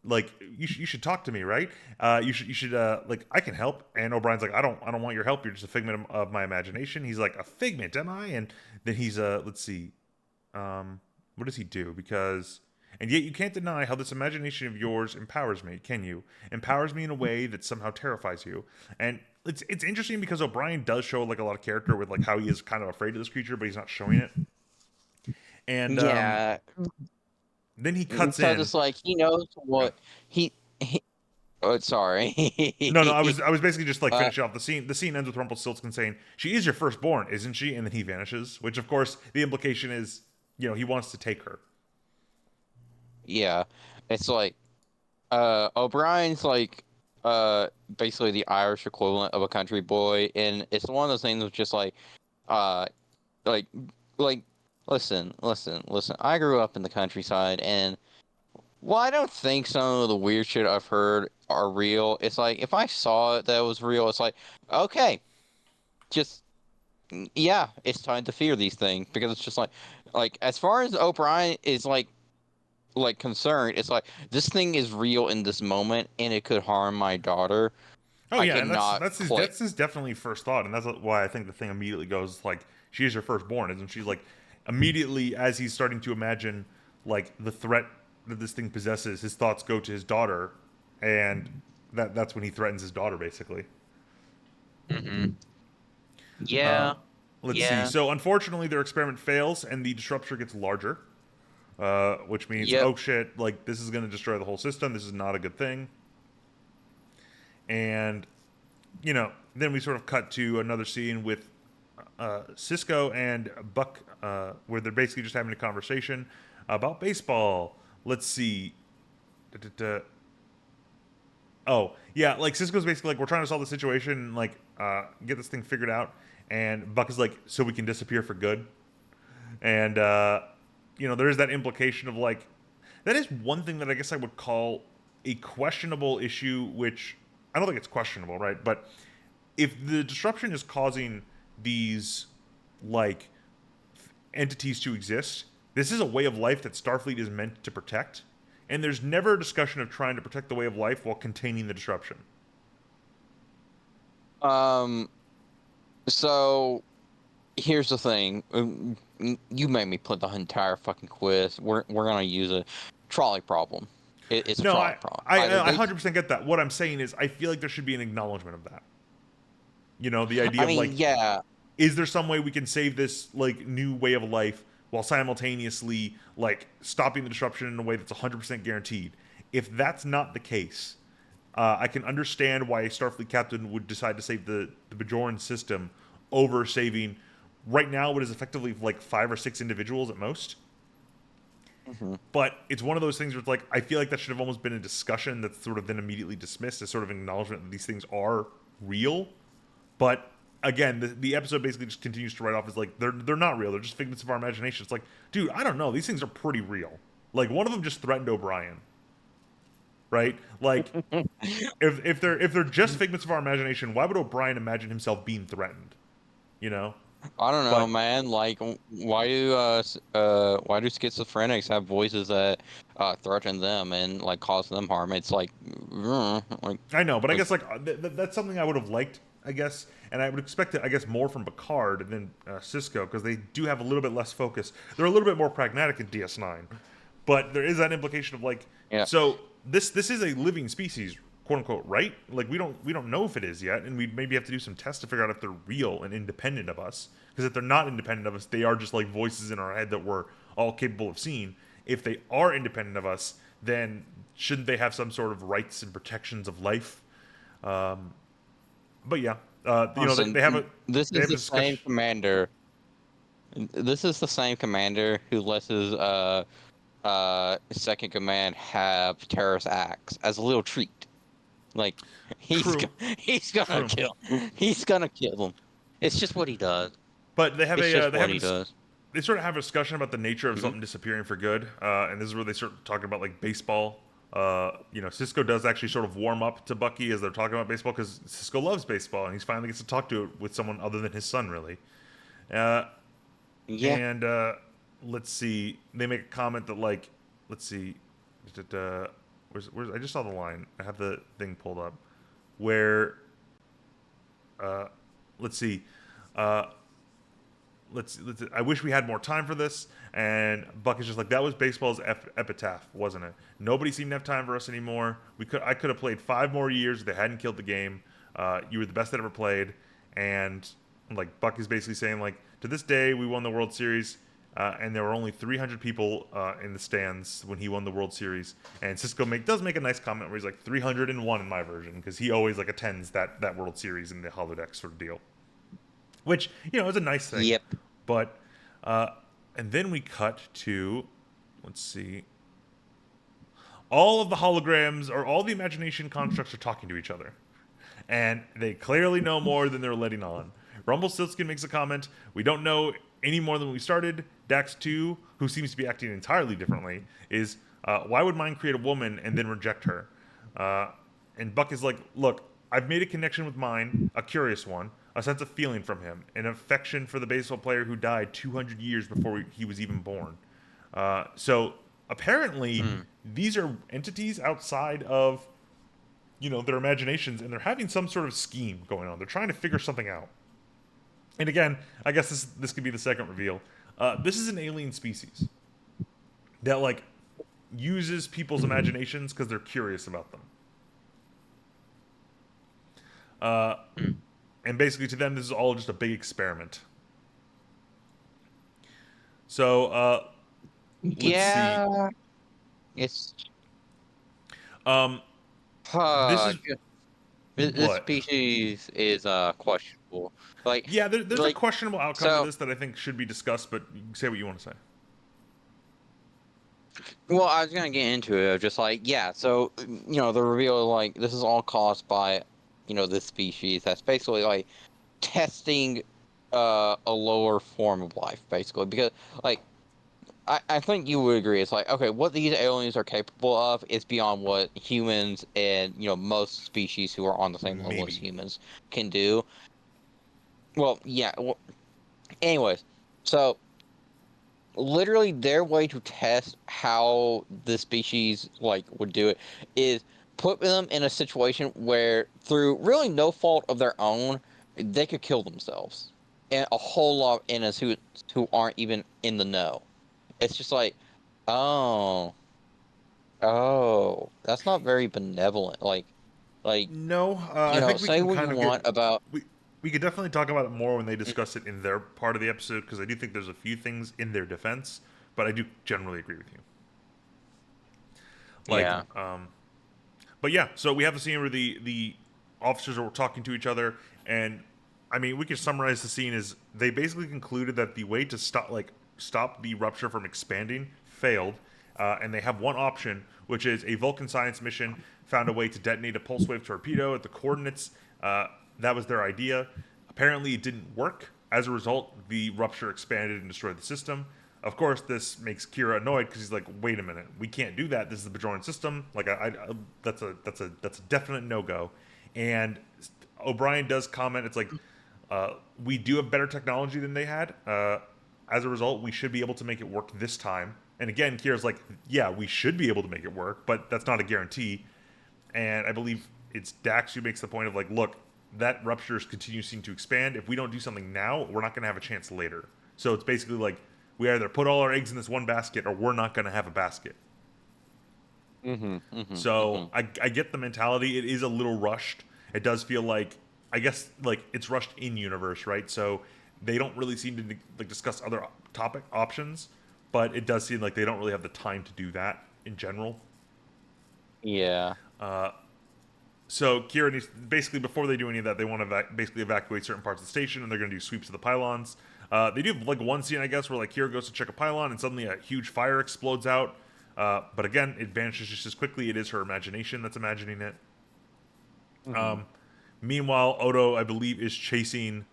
like you should talk to me, right? You should like I can help. And O'Brien's like, I don't want your help. You're just a figment of my imagination. He's like, a figment, am I? And then he's let's see, what does he do? Because and yet you can't deny how this imagination of yours empowers me, can you? Empowers me in a way that somehow terrifies you. And it's interesting because O'Brien does show like a lot of character with like how he is kind of afraid of this creature, but he's not showing it. And Yeah, then he cuts because in. it's like he knows Yeah. what he oh sorry. No, I was basically just like uh finishing off the scene. The scene ends with Rumpelstiltskin saying, "She is your firstborn, isn't she?" And then he vanishes, which of course the implication is, he wants to take her. yeah. It's like O'Brien's like basically the Irish equivalent of a country boy and it's one of those things of just uh like like listen. I grew up in the countryside and well, I don't think some of the weird shit I've heard are real. It's like if I saw it that was real, it's like okay, just yeah, it's time to fear these things because it's just like as far as O'Brien is like concerned, it's like this thing is real in this moment and it could harm my daughter. Oh I yeah, and that's cannot that's his click. that's his definitely first thought, and that's why I think the thing immediately goes like, she is your firstborn, isn't she? Like immediately as he's starting to imagine like the threat that this thing possesses, his thoughts go to his daughter, and that's when he threatens his daughter basically. Hmm. Uh, Yeah, let's see. yeah, So unfortunately, their experiment fails, and the disruptor gets larger, which means yep. oh shit, like this is going to destroy the whole system. This is not a good thing, and then we sort of cut to another scene with Cisco and Buck, where they're basically just having a conversation about baseball. Let's see. Da-da-da. Oh, yeah, like Cisco's basically like, we're trying to solve the situation, like, get this thing figured out. And Buck is like, so we can disappear for good. And, there is that implication of like, that is one thing that I guess I would call a questionable issue, which I don't think it's questionable, right? But if the disruption is causing these like entities to exist, this is a way of life that Starfleet is meant to protect, and there's never a discussion of trying to protect the way of life while containing the disruption. Um, so here's the thing. You made me put the entire fucking quiz. We're gonna use a trolley problem. It's a No, trolley I problem. I, Either I they, 100% get that. What I'm saying is, I feel like there should be an acknowledgement of that. The I idea of mean, like, yeah. is there some way we can save this like new way of life while simultaneously like stopping the disruption in a way that's 100% guaranteed? If that's not the case, I can understand why a Starfleet captain would decide to save the Bajoran system over saving right now what is effectively like 5 or 6 individuals at most. Mhm. But it's one of those things where it's like, I feel like that should have almost been a discussion that's sort of then immediately dismissed as sort of acknowledgement that these things are real. But again, the episode basically just continues to write off as like, they're not real. They're just figments of our imagination. It's like, dude, I don't know. These things are pretty real. Like one of them just threatened O'Brien, right? Like if they're just figments of our imagination, why would O'Brien imagine himself being threatened? You know? I don't know, But man. Like, why do schizophrenics have voices that threaten them and like cause them harm? It's like, like, I know, but I like, guess like that's something I would have liked, I guess, and I would expect it, I guess, more from Picard than Cisco because they do have a little bit less focus. They're a little bit more pragmatic in DS9, but there is that implication of like, yeah. so this is a living species, quote unquote, right? Like we don't know if it is yet, and we maybe have to do some tests to figure out if they're real and independent of us. Because if they're not independent of us, they are just like voices in our head that we're all capable of seeing. If they are independent of us, then shouldn't they have some sort of rights and protections of life? Um, but yeah, they have a Listen, this they is have a the same discussion. commander. This is the same commander who lets his second command have terrorist acts as a little treat. Like True, he's gonna true. kill he's gonna kill them. It's just what he does. But they have It's a just what he does. they sort of have a discussion about the nature of Hmm. something disappearing for good, and this is where they start talking about like baseball. Cisco does actually sort of warm up to Bucky as they're talking about baseball because Cisco loves baseball and he's finally gets to talk to it with someone other than his son, really. Uh, Yeah. and let's see, they make a comment that like, let's see, where's I just saw the line. I have the thing pulled up where uh, let's see. Uh, let's I wish we had more time for this. And Buck is just like, that was baseball's epitaph, wasn't it? Nobody seemed to have time for us anymore. I could have played 5 more years if they hadn't killed the game. You were the best that ever played. And like Buck is basically saying like, to this day we won the World Series. And there were only 300 people in the stands when he won the World Series. And Cisco does make a nice comment where he's like 301 in my version because he always like attends that World Series in the holodeck sort of deal, which is a nice thing. Yep. But uh, and then we cut to, let's see, all of the holograms or all the imagination constructs are talking to each other, and they clearly know more than they're letting on. Rumpelstiltskin makes a comment: "We don't know any more than we started." Dax 2, who seems to be acting entirely differently, is why would mine create a woman and then reject her? Uh, and Buck is like, look, I've made a connection with mine, a curious one, a sense of feeling from him, an affection for the baseball player who died 200 years before he was even born. So apparently, Mm. these are entities outside of their imaginations, and they're having some sort of scheme going on. They're trying to figure something out. And again, I guess this could be the second reveal. This is an alien species that like uses people's imaginations because they're curious about them. Uh, and basically, to them, this is all just a big experiment. So let's see. Yeah, it's Um, this uh, is this what? species is questionable. Like Yeah, there's a like questionable outcome to so. this that I think should be discussed, but you can say what you want to say. Well, I was gonna get into it. Just like yeah, so the reveal like this is all caused by this species that's basically like testing a lower form of life basically because like I think you would agree. It's like, okay, what these aliens are capable of is beyond what humans and, most species who are on the same level as Maybe. humans can do. Well, yeah. Well, anyways, so literally their way to test how the species like would do it is put them in a situation where through really no fault of their own, they could kill themselves. And a whole lot of innocents who aren't even in the know. It's just like, oh. Oh, that's not very benevolent. Like, No, I think we say can what you kind of get want about. we could definitely talk about it more when they discuss it in their part of the episode because I do think there's a few things in their defense, but I do generally agree with you. Like, Yeah. but yeah, so we have the scene where the officers are talking to each other, and I mean, we could summarize the scene as they basically concluded that the way to stop the rupture from expanding failed, and they have one option, which is a Vulcan science mission found a way to detonate a pulse wave torpedo at the coordinates. That was their idea. Apparently, it didn't work. As a result, the rupture expanded and destroyed the system. Of course, this makes Kira annoyed because he's like, "Wait a minute, we can't do that. This is the Bajoran system. Like, that's a definite no go." And O'Brien does comment, "It's like we do have better technology than they had. As a result, we should be able to make it work this time." And again, Kira's like, "Yeah, we should be able to make it work, but that's not a guarantee." And I believe it's Dax who makes the point of like, "Look, that rupture continues to expand. If we don't do something now, we're not going to have a chance later." So it's basically like we either put all our eggs in this one basket or we're not going to have a basket. So I get the mentality. It is a little rushed. It does feel like I guess like it's rushed in universe, right? So they don't really seem to like discuss other topic options, but it does seem like they don't really have the time to do that in general. Yeah. So Kira needs basically before they do any of that, they want to basically evacuate certain parts of the station, and they're going to do sweeps of the pylons. They do have like one scene, I guess, where like Kira goes to check a pylon, and suddenly a huge fire explodes out. But again, it vanishes just as quickly. It is her imagination that's imagining it. Meanwhile, Odo, I believe, is chasing,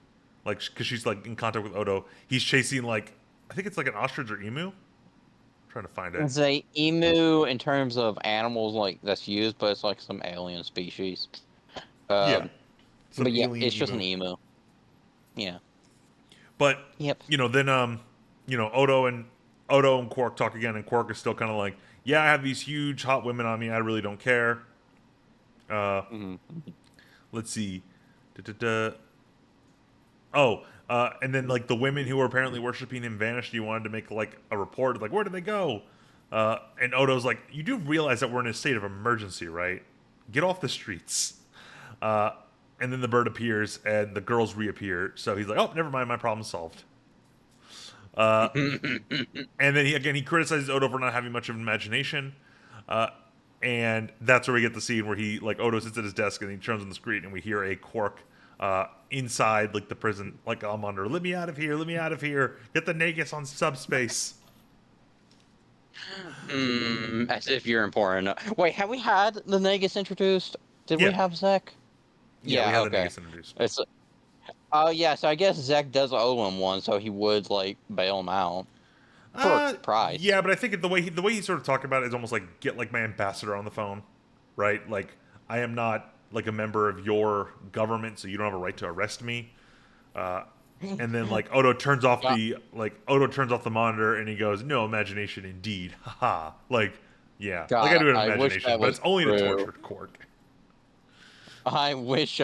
like, because she's like in contact with Odo. He's chasing like I think it's like an ostrich or emu. I'm trying to find it. It's a emu in terms of animals like that's used, but it's like some alien species. Yeah, Um, some but yeah, alien it's just an emu. emu. Yeah. But Yep. then Odo and Quark talk again, and Quark is still kind of like, yeah, I have these huge hot women on me. I really don't care. Uh, let's see. Da-da-da. Oh, and then like the women who were apparently worshiping him vanished. He wanted to make like a report, like where did they go? And Odo's like, you do realize that we're in a state of emergency, right? Get off the streets. Uh, and then the bird appears, and the girls reappear. So he's like, oh, never mind, my problem's solved. And then he criticizes Odo for not having much of an imagination. Uh, and that's where we get the scene where he like Odo sits at his desk and he turns on the screen and we hear a Quark inside like the prison, like I'm under. Let me out of here! Let me out of here! Get the Nagus on subspace. As if you're important. Wait, have we had the Negus introduced? Did we Yeah, have Zek? yeah, we Yeah. had the Okay. Nagus introduced. It's. Oh yeah. So I guess Zek does owe him one, so he would like bail him out for a price. Yeah, but I think the way he sort of talked about it is almost like get like my ambassador on the phone, right? Like I am not like a member of your government, so you don't have a right to arrest me. Uh, and then like Yeah. Odo turns off the monitor and he goes, "No imagination indeed." Haha. Like yeah, like I God, do have I wish imagination, that but was it's only to true. torture Quark. I wish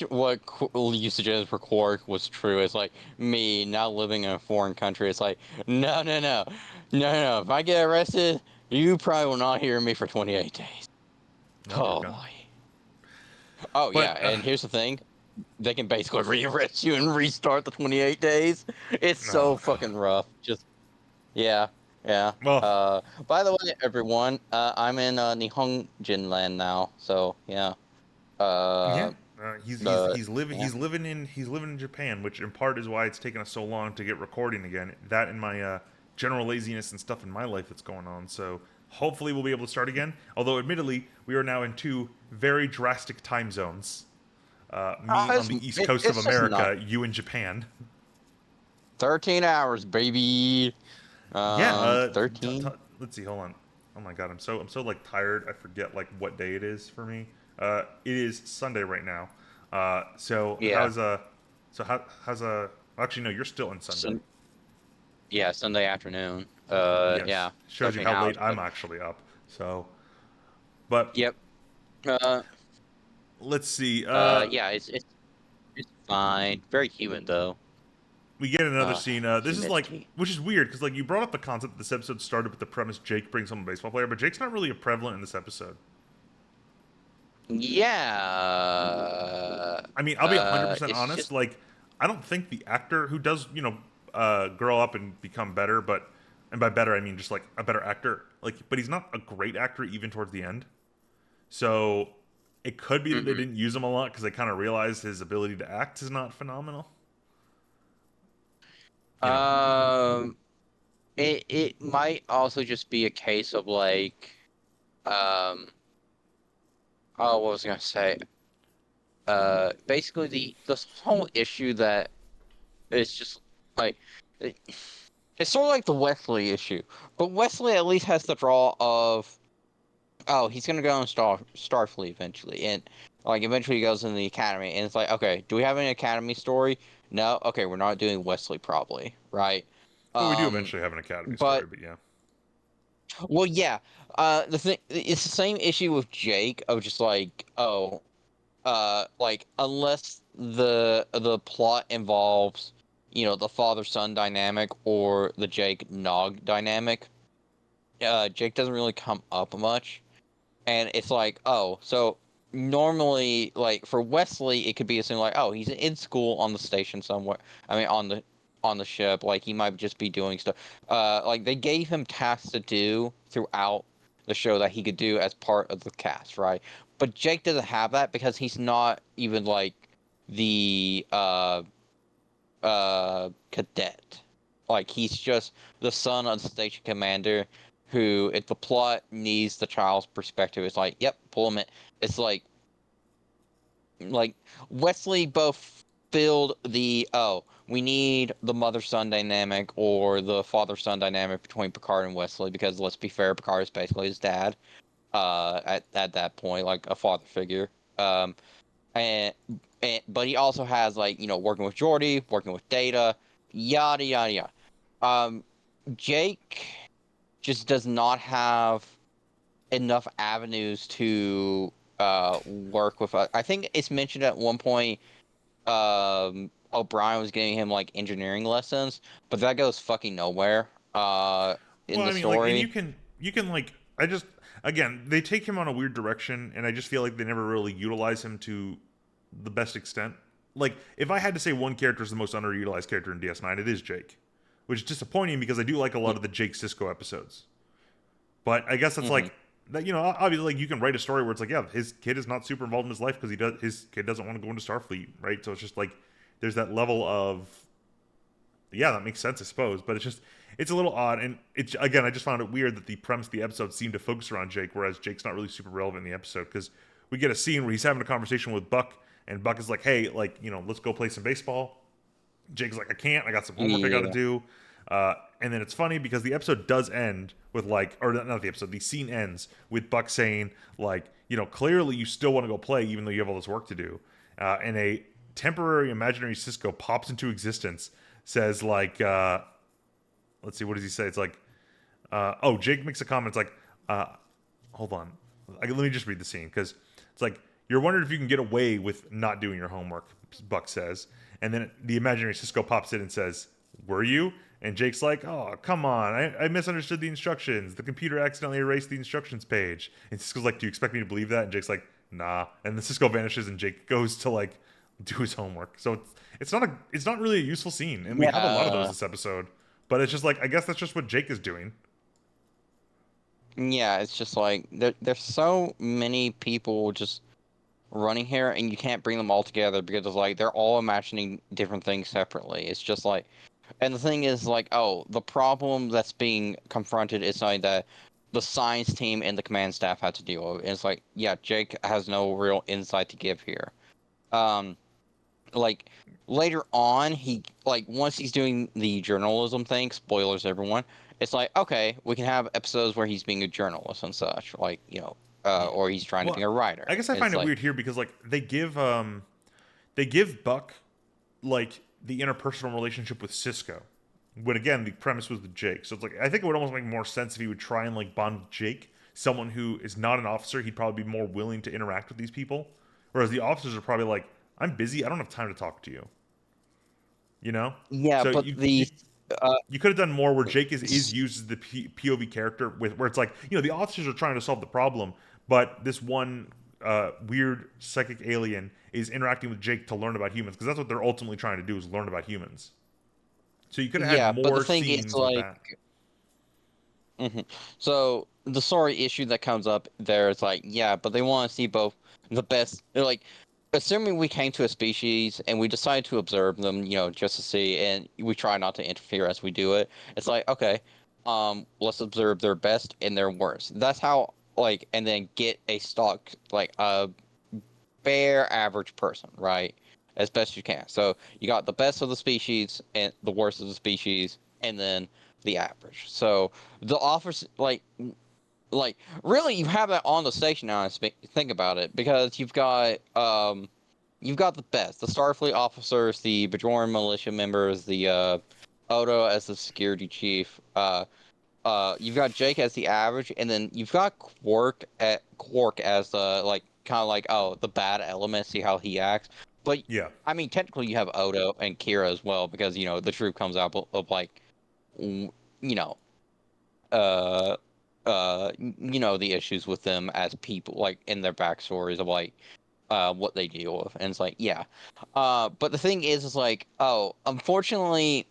what usage is for Quark was true. It's like me now living in a foreign country. It's like no. If I get arrested, you probably will not hear me for 28 days. No, you're Oh gone. boy. Oh yeah, But and here's the thing: they can basically re-arrest you and restart the 28 days. It's so oh god. fucking rough. Just yeah, yeah. Well, By the way, everyone, I'm in Nihonjin land now. So yeah. yeah. Uh, but yeah. He's living in Japan, which in part is why it's taken us so long to get recording again. That and my general laziness and stuff in my life that's going on. So hopefully we'll be able to start again. Although admittedly we are now in two very drastic time zones. Me on the east coast of It's just not America, you in Japan. 13 hours, baby. Yeah. 13. Let's see. Hold on. Oh my god, I'm so like tired. I forget like what day it is for me. It is Sunday right now. So Yeah. how's actually no, you're still in Sunday. Sun yeah, Sunday afternoon. Yes, Yeah, shows you 13 how late hours. I'm But actually up. So, but yep. Uh, let's see. yeah, it's fine. Very human though. We get another scene. This is like, Humidity. which is weird because like you brought up the concept that this episode started with the premise Jake brings home a baseball player, but Jake's not really a prevalent in this episode. Yeah. I mean, I'll be 100% It's honest. just Like, I don't think the actor who does, grow up and become better, and by better I mean just like a better actor. Like, but he's not a great actor even towards the end. So it could be that they mhm. didn't use him a lot because they kind of realized his ability to act is not phenomenal. You know, Um, it might also just be a case of like, um, oh, what was I gonna say? Basically the whole issue that it's just like it, it's sort of like the Wesley issue, but Wesley at least has the draw of oh he's gonna go on Starfleet eventually, and like eventually he goes in the academy, and it's like okay, do we have an academy story? No, okay, we're not doing Wesley probably, right? well, we do Um, eventually have an Academy but story, but yeah. well, yeah, the thing it's the same issue with Jake of just like oh like unless the plot involves the father son dynamic or the Jake Nog dynamic, Jake doesn't really come up much, and it's like oh so normally like for Wesley it could be assumed like oh he's in school on the station somewhere. I mean on the ship, like he might just be doing stuff. Like they gave him tasks to do throughout the show that he could do as part of the cast, right? But Jake doesn't have that because he's not even like the cadet. Like he's just the son of the station commander who, if the plot needs the child's perspective, it's like, yep, pull him in. It's like Wesley both filled the oh, we need the mother son dynamic or the father son dynamic between Picard and Wesley because let's be fair, Picard is basically his dad. At that point, like a father figure. Um, and, but he also has like working with Geordi, working with Data, yada yada yada. Um, Jake just does not have enough avenues to work with. I think it's mentioned at one point. O'Brien was giving him like engineering lessons, but that goes fucking nowhere. In Well, the I mean, like, and story. you can like, I just again, they take him on a weird direction, and I just feel like they never really utilize him to the best extent. Like, if I had to say one character is the most underutilized character in DS9, it is Jake, which is disappointing because I do like a lot of the Jake Sisko episodes. But I guess it's Mm-hmm. like that. Obviously, like you can write a story where it's like, yeah, his kid is not super involved in his life because his kid doesn't want to go into Starfleet, right? So it's just like there's that level of yeah, that makes sense, I suppose. But it's a little odd, and it's again, I just found it weird that the premise of the episode seemed to focus around Jake, whereas Jake's not really super relevant in the episode because we get a scene where he's having a conversation with Buck, and Buck is like, "Hey, like let's go play some baseball." Jake's like, "I can't. I got some homework I got to Yeah. do." And then it's funny because the episode does end with like, or not the episode, the scene ends with Buck saying like, clearly you still want to go play even though you have all this work to do, and a temporary imaginary Cisco pops into existence, says like, let's see, what does he say? It's like, oh, Jake makes a comment. It's like, hold on, let me just read the scene because it's like You're wondering if you can get away with not doing your homework, Buck says. And then the imaginary Cisco pops in and says, "Were you?" And Jake's like, "Oh, come on. I misunderstood the instructions. The computer accidentally erased the instructions page." And Cisco's like, "Do you expect me to believe that?" And Jake's like, "Nah." And then Cisco vanishes and Jake goes to like do his homework. So it's not really a useful scene. And we have a lot of those Yeah. this episode. But it's just like I guess that's just what Jake is doing. Yeah, it's just like there's so many people just running here, and you can't bring them all together because it's like they're all imagining different things separately. It's just like, and the thing is like, oh, the problem that's being confronted is something that the science team and the command staff had to deal with. And it's like, yeah, Jake has no real insight to give here. Um, like later on, he like once he's doing the journalism thing, spoilers everyone. It's like, okay, we can have episodes where he's being a journalist and such, like, Yeah. or he's trying to be Well, a I writer. guess I find It's it like, weird here because like they give Buck like the interpersonal relationship with Cisco. When again the premise was with Jake. So it's like I think it would almost make more sense if he would try and like bond with Jake, someone who is not an officer, he'd probably be more willing to interact with these people. Whereas the officers are probably like, I'm busy, I don't have time to talk to you. You know? yeah, So but the uh, you could have done more where Jake is s- used as the POV character with where it's like the officers are trying to solve the problem, but this one weird psychic alien is interacting with Jake to learn about humans because that's what they're ultimately trying to do is learn about humans. So you could have had yeah, but the more thing is scenes with like, that. mhm. So the story issue that comes up there is like, yeah, but they want to see both the best. They're like, assuming we came to a species and we decide to observe them, just to see, and we try not to interfere as we do it. It's like, okay, let's observe their best and their worst. That's how like, and then get a stock like a fair average person, right? As best you can. So you got the best of the species and the worst of the species, and then the average. So the offers like really you have that on the station now. Think about it because you've got the best, the Starfleet officers, the Bajoran militia members, the Odo as the security chief. You've got Jake as the average, and then you've got Quark as the like kind of like, oh, the bad element. See how he acts. But Yeah, I mean, technically, you have Odo and Kira as well because the truth comes out of like w- you know uh the issues with them as people, like in their backstories of like what they deal with, and it's like, yeah. But the thing is like, oh, unfortunately,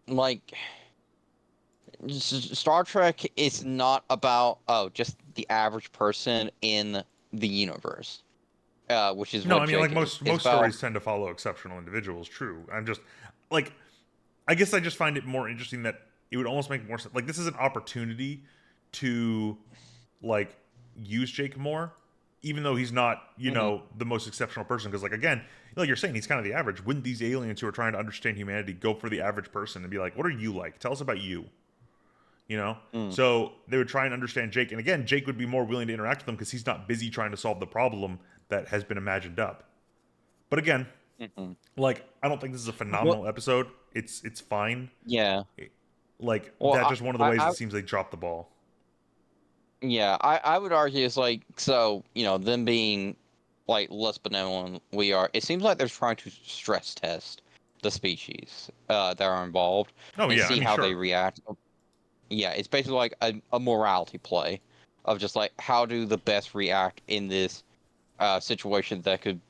like Star Trek is not about, oh, just the average person in the universe, which is no, what I mean like Jake is. most It's most about, stories tend to follow exceptional individuals. True. I'm just like I guess I just find it more interesting that it would almost make more sense. Like this is an opportunity to like use Jake more, even though he's not, mhm. the most exceptional person. Because like again, like you're saying, he's kind of the average. Wouldn't these aliens who are trying to understand humanity go for the average person and be like, "What are you like? Tell us about you." You know. Mm. So they would try and understand Jake, and again, Jake would be more willing to interact with them because he's not busy trying to solve the problem that has been imagined up. But again, Mhm. like I don't think this is a Well, phenomenal episode. It's fine. yeah. Like Well, that's just one of the ways I it seems they dropped the ball. yeah, I would argue it's like, so them being like less benevolent we are. It seems like they're trying to stress test the species that are involved Oh and yeah, I see mean how they sure. react. Yeah, it's basically like a morality play of just like, how do the best react in this situation that could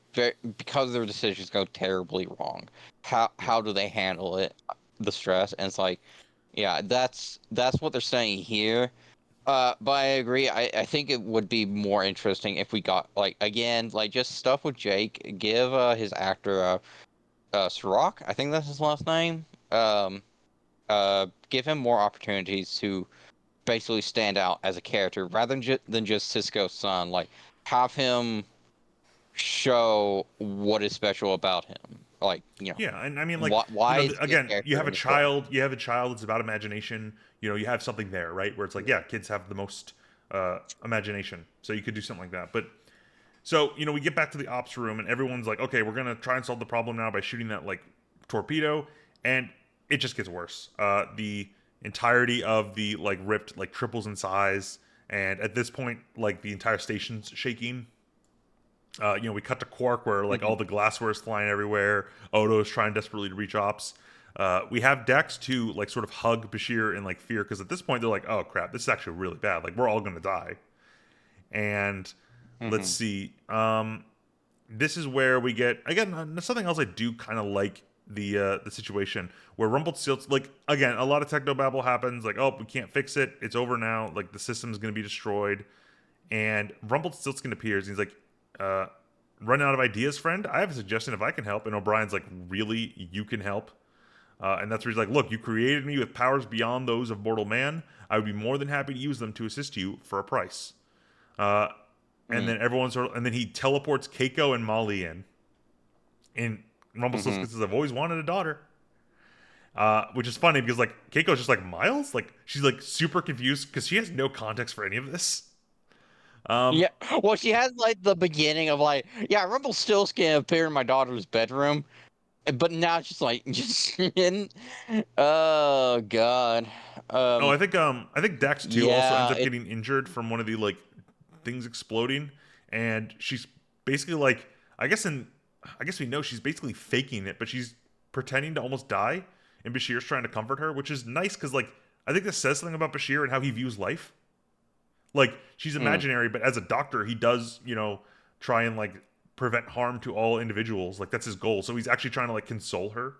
because their decisions go terribly wrong. Yeah. How do they handle it, the stress? And it's like, yeah, that's what they're saying here. But I agree. I think it would be more interesting if we got like, again, like just stuff with Jake. Give his actor Sirach, I think that's his last name. Give him more opportunities to basically stand out as a character rather than just Cisco's son. Like, have him show what is special about him. Like, Yeah, and I mean, like, why is he a again, you character have a in the story? child. You have a child. It's about imagination. You have something there, right? Where it's like, yeah, kids have the most imagination, so you could do something like that. But so we get back to the ops room, and everyone's like, okay, we're gonna try and solve the problem now by shooting that like torpedo, and it just gets worse. The entirety of the like ripped like triples in size, and at this point, like the entire station's shaking. We cut to Quark where like Mhm. all the glassware is flying everywhere. Odo is trying desperately to reach Ops. We have Dex to like sort of hug Bashir in like fear because at this point they're like, oh crap, this is actually really bad. Like we're all gonna die. And let's Mhm. see. This is where we get again something else I do kind of like the situation where Rumpelstiltskin, like again, a lot of technobabble happens. Like, oh, we can't fix it. It's over now. Like the system is going to be destroyed. And Rumpelstiltskin appears. And he's like, uh, "Run out of ideas, friend? I have a suggestion if I can help." And O'Brien's like, "Really? You can help?" And that's where he's like, "Look, you created me with powers beyond those of mortal man. I would be more than happy to use them to assist you for a price." Uh, and Mhm. then and then he teleports Keiko and Molly in. And Rumpelstiltskin Mhm. says, "I've always wanted a daughter." Which is funny because like Keiko's just like Miles, like she's like super confused because she has no context for any of this. Um, Yeah. Well, she has like the beginning of like, yeah, Rumpelstiltskin appeared in my daughter's bedroom, but now it's just like, just in. Oh God. oh, Um. I think Dax too also ends Yeah. up getting injured from one of the like things exploding, and she's basically like I guess we know she's basically faking it, but she's pretending to almost die, and Bashir's trying to comfort her, which is nice because like I think this says something about Bashir and how he views life. Like she's Mm. imaginary, but as a doctor, he does try and like prevent harm to all individuals. Like that's his goal. So he's actually trying to like console her.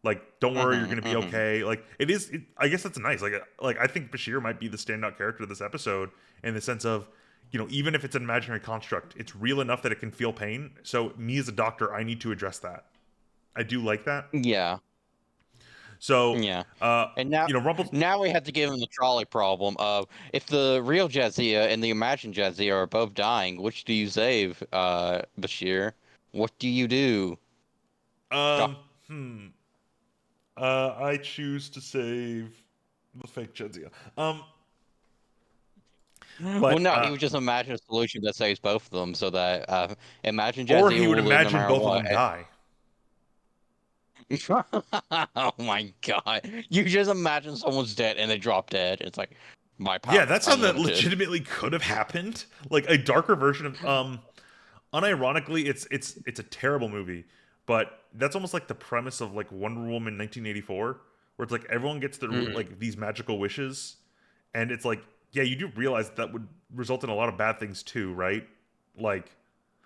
Like, don't worry, you're Mhm. gonna be Mhm. okay. Like it is. I guess that's nice. Like I think Bashir might be the standout character of this episode in the sense of, even if it's an imaginary construct, it's real enough that it can feel pain. So me as a doctor, I need to address that. I do like that. Yeah. So, Yeah. And now, Rumble. now we have to give him the trolley problem of if the real Jadzia and the imagined Jadzia are both dying, which do you save, Bashir? What do you do? Um, hmm. I choose to save the fake Jedzia. Well, But no, he would just imagine a solution that saves both of them, so that imagine or Jadzia he would will live no imagine matter both of what. them die. Oh my God! You just imagine someone's dead and they drop dead. It's like my Yeah, powers that's are something that unlimited. legitimately could have happened. Like a darker version of unironically, it's a terrible movie, but that's almost like the premise of like Wonder Woman 1984, where it's like everyone gets their Mhm. like these magical wishes, and it's like yeah, you do realize that would result in a lot of bad things too, right? Like,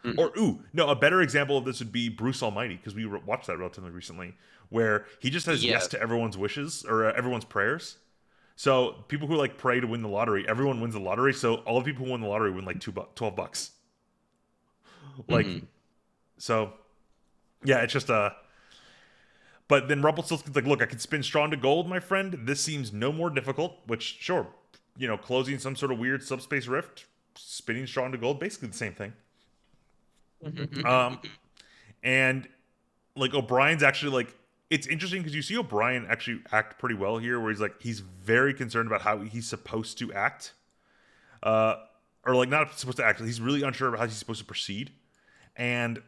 Mhm. or ooh, no, a better example of this would be Bruce Almighty because we watched that relatively recently, where he just says yes Yes. to everyone's wishes or everyone's prayers. So people who like pray to win the lottery, everyone wins the lottery. So all the people who win the lottery win like 12 bucks. Like Mhm. so, yeah, it's just But then Rumpelstiltskin's like, look, I can spin straw into gold, my friend. This seems no more difficult. Which, sure, closing some sort of weird subspace rift, spinning straw into gold, basically the same thing. Um, and like O'Brien's actually like, it's interesting because you see O'Brien actually act pretty well here, where he's very concerned about how he's supposed to act, uh, or like not supposed to act. He's really unsure about how he's supposed to proceed, and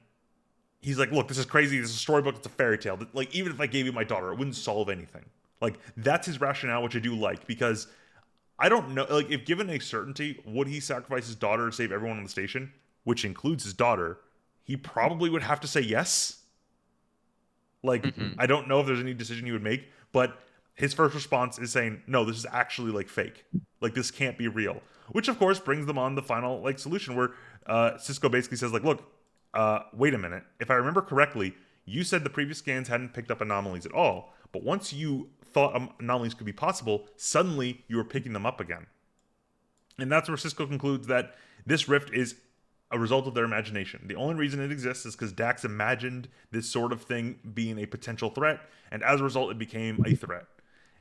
he's like, look, this is crazy. This is a storybook. It's a fairy tale. Like, even if I gave you my daughter, it wouldn't solve anything. Like, that's his rationale, which I do like because I don't know. Like, if given a certainty, would he sacrifice his daughter to save everyone on the station, which includes his daughter? He probably would have to say yes. Like, Mhm. I don't know if there's any decision he would make, but his first response is saying, no, this is actually like fake. Like, this can't be real. Which, of course, brings them on the final like solution where Cisco basically says, like, look, wait a minute. If I remember correctly, you said the previous scans hadn't picked up anomalies at all, but once you thought anomalies could be possible, suddenly you were picking them up again. And that's where Cisco concludes that this rift is a result of their imagination. The only reason it exists is because Dax imagined this sort of thing being a potential threat, and as a result, it became a threat.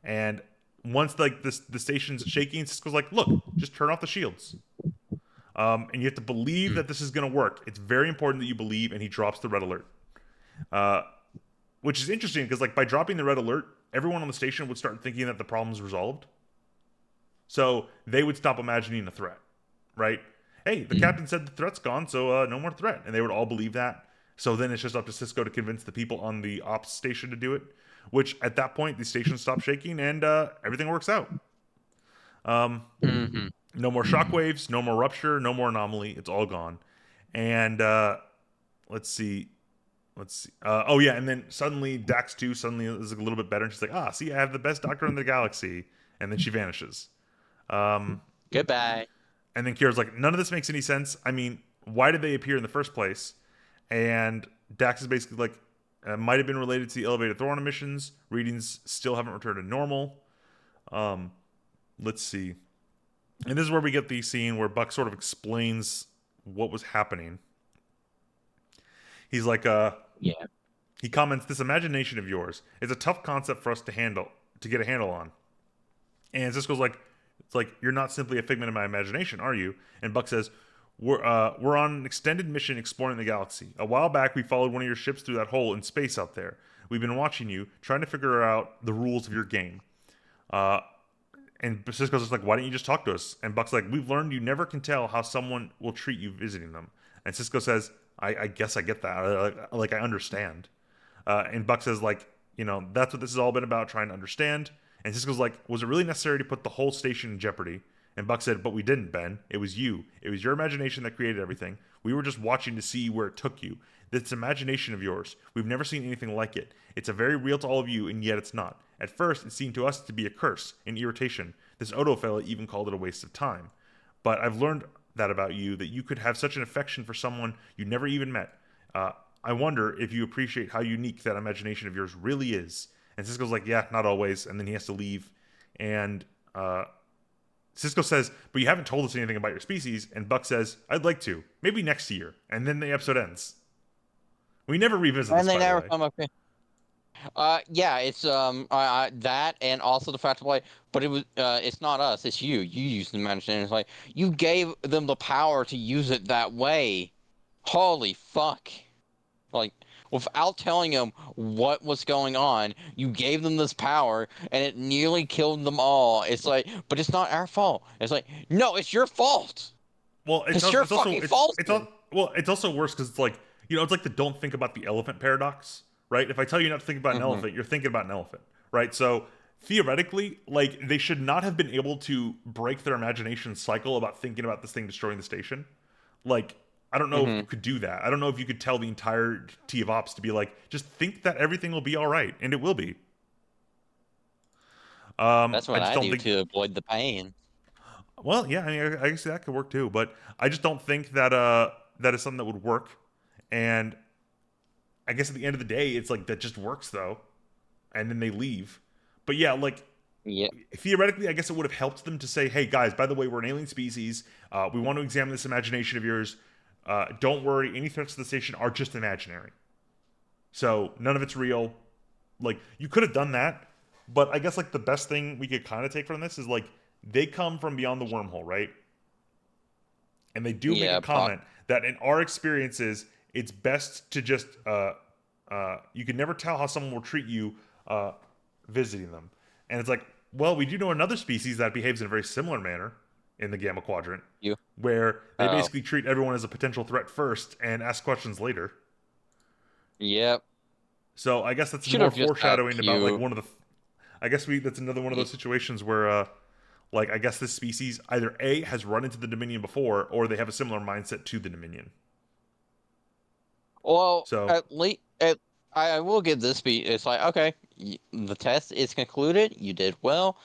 And once like the station's shaking, Cisco's like, "Look, just turn off the shields." And you have to believe that this is going to work. It's very important that you believe. And he drops the red alert, uh, which is interesting because like by dropping the red alert, everyone on the station would start thinking that the problem's resolved. So they would stop imagining a threat, right? Hey, the captain said the threat's gone, so no more threat. And they would all believe that. So then it's just up to Cisco to convince the people on the ops station to do it, which at that point, the station stops shaking and everything works out. Um, Mhm. no more shockwaves, no more rupture, no more anomaly. It's all gone. And let's see. Let's see. Oh yeah, and then suddenly Dax 2 suddenly is a little bit better, and she's like, "Ah, see, I have the best doctor in the galaxy," and then she vanishes. Um, Goodbye. and then Kira's like, "None of this makes any sense. I mean, why did they appear in the first place?" And Dax is basically like, "Might have been related to the elevated Thorn emissions. Readings still haven't returned to normal." Um, let's see. And this is where we get the scene where Buck sort of explains what was happening. He's like, Yeah. he comments, "This imagination of yours is a tough concept for us to get a handle on." And Cisco's like, "It's like you're not simply a figment of my imagination, are you?" And Buck says, we're on an extended mission exploring the galaxy. A while back, we followed one of your ships through that hole in space out there. We've been watching you, trying to figure out the rules of your game." Uh, and Cisco's just like, "Why didn't you just talk to us?" And Buck's like, "We've learned you never can tell how someone will treat you visiting them." And Cisco says, I guess I get that. Like, I understand." And Buck says, like, that's what this has all been about, trying to understand. And Cisco's like, "Was it really necessary to put the whole station in jeopardy?" And Buck said, "But we didn't, Ben. It was you. It was your imagination that created everything. We were just watching to see where it took you. This imagination of yours, we've never seen anything like it. It's a very real to all of you, and yet it's not. At first, it seemed to us to be a curse, an irritation. This Odo fella even called it a waste of time. But I've learned that about you, that you could have such an affection for someone you never even met. I wonder if you appreciate how unique that imagination of yours really is." And Cisco's like, "Yeah, not always." And then he has to leave. And Cisco says, "But you haven't told us anything about your species." And Buck says, "I'd like to. Maybe next year." And then the episode ends. We never revisit And this, they by the never way. come up. Yeah, it's that, and also the fact of like, but it's not us, it's you. You use the imagination. It's like you gave them the power to use it that way. Holy fuck! Like without telling them what was going on, you gave them this power, and it nearly killed them all. It's like, but it's not our fault. It's like, no, it's your fault. Well, It's your it's also fucking fault. it's also worse because it's like, it's like the don't think about the elephant paradox, right? If I tell you not to think about an Hmm. elephant, you're thinking about an elephant, right? So theoretically, like, they should not have been able to break their imagination cycle about thinking about this thing destroying the station. Like, I don't know if you Hmm. could do that. I don't know if you could tell the entire T of Ops to be like, just think that everything will be all right, and it will be. That's I what just I don't do think. to avoid the pain. Well, yeah, I mean, I guess that could work too, but I just don't think that that is something that would work. And I guess at the end of the day, it's like that just works though, and then they leave. But yeah, like, Yeah. theoretically, I guess it would have helped them to say, "Hey guys, by the way, we're an alien species. We want to examine this imagination of yours. Don't worry, any threats to the station are just imaginary. So none of it's real." Like, you could have done that, but I guess like the best thing we could kind of take from this is like they come from beyond the wormhole, right? And they do make a Yeah. comment that in our experiences, it's best to just you can never tell how someone will treat you uh, visiting them. And it's like, well, we do know another species that behaves in a very similar manner in the Gamma Quadrant, You. where they Oh. basically treat everyone as a potential threat first and ask questions later. Yep. So I guess that's Should more have just had foreshadowing about like Pew. one of the. I guess we that's another one of those situations where like, I guess this species either A has run into the Dominion before, or they have a similar mindset to the Dominion. Well, So at least I will give this be. It's like okay, the test is concluded. You did well.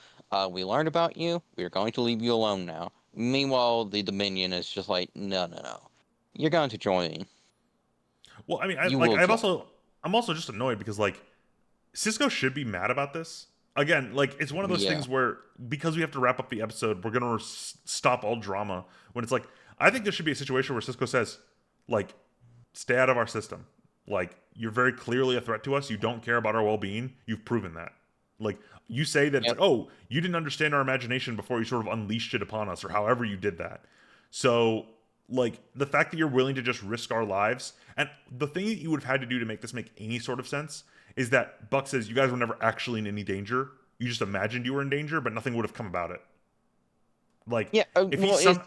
We learned about you. We are going to leave you alone now. Meanwhile, the Dominion is just like, no, no, no. You're going to join. well, I mean, You will join. I'm also just annoyed because like Cisco should be mad about this. Again, like, it's one of those Yeah. things where because we have to wrap up the episode, we're gonna stop all drama. When it's like, I think there should be a situation where Cisco says, like, stay out of our system. Like, you're very clearly a threat to us. You don't care about our well being. You've proven that. Like, you say that it's Yep. like, oh, you didn't understand our imagination before you sort of unleashed it upon us, or however you did that. So, like, the fact that you're willing to just risk our lives, and the thing that you would have had to do to make this make any sort of sense is that Buck says you guys were never actually in any danger. You just imagined you were in danger, but nothing would have come about it. Like, Yeah. if he Well, some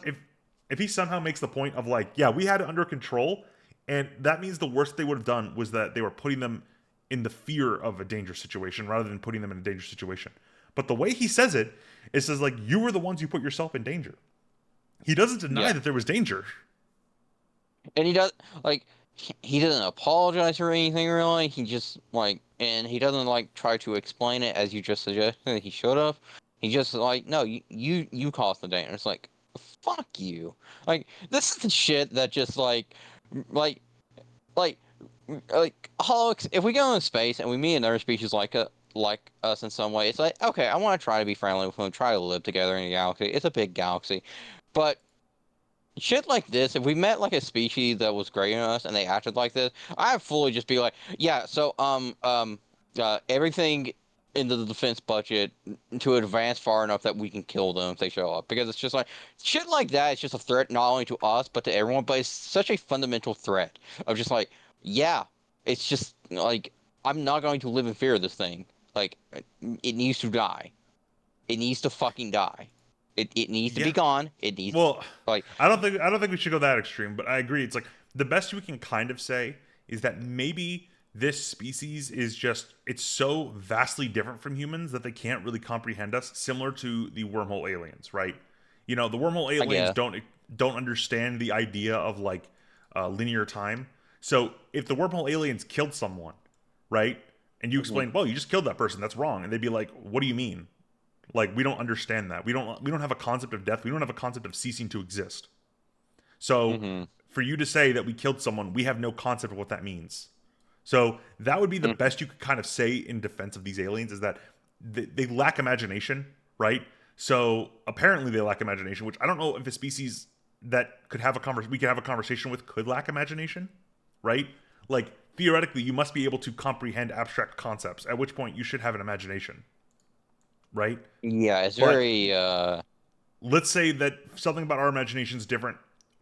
if he somehow makes the point of like, yeah, we had it under control, and that means the worst they would have done was that they were putting them in the fear of a dangerous situation rather than putting them in a dangerous situation. But the way he says it says like, you were the ones who put yourself in danger. He doesn't deny yeah. that there was danger. And he does like he doesn't apologize for anything really. He just like and he doesn't like try to explain it as you just suggested he should have. He just like no, you caused the danger. It's like fuck you. Like this is the shit that just like like hollow. If we go in space and we meet another species like us in some way, it's like okay, I want to try to be friendly with them, try to live together in a galaxy. It's a big galaxy, but shit like this, if we met like a species that was greater than us and they acted like this, I'd fully just be like, yeah, so everything into the defense budget to advance far enough that we can kill them if they show up. Because it's just like shit like that is just a threat not only to us but to everyone, but it's such a fundamental threat of just like, yeah, it's just like I'm not going to live in fear of this thing. Like it needs to die. It needs to fucking die. It needs to be Yeah. gone. It needs Well, like I don't think we should go that extreme, but I agree. It's like the best we can kind of say is that maybe this species is just it's so vastly different from humans that they can't really comprehend us, similar to the wormhole aliens, right? The wormhole I aliens guess. don't understand the idea of like linear time. So if the wormhole aliens killed someone, right, and you Mhm. explain, well, you just killed that person, that's wrong, and they'd be like, what do you mean? Like we don't understand that. We don't have a concept of death. We don't have a concept of ceasing to exist. So Mhm. for you to say that we killed someone, we have no concept of what that means. So that would be the Mhm. best you could kind of say in defense of these aliens is that they lack imagination, right? So apparently they lack imagination, which I don't know if a species that could have we could have a conversation with could lack imagination, right? Like theoretically, you must be able to comprehend abstract concepts. At which point you should have an imagination, right? Yeah, it's But very let's say that something about our imagination is different,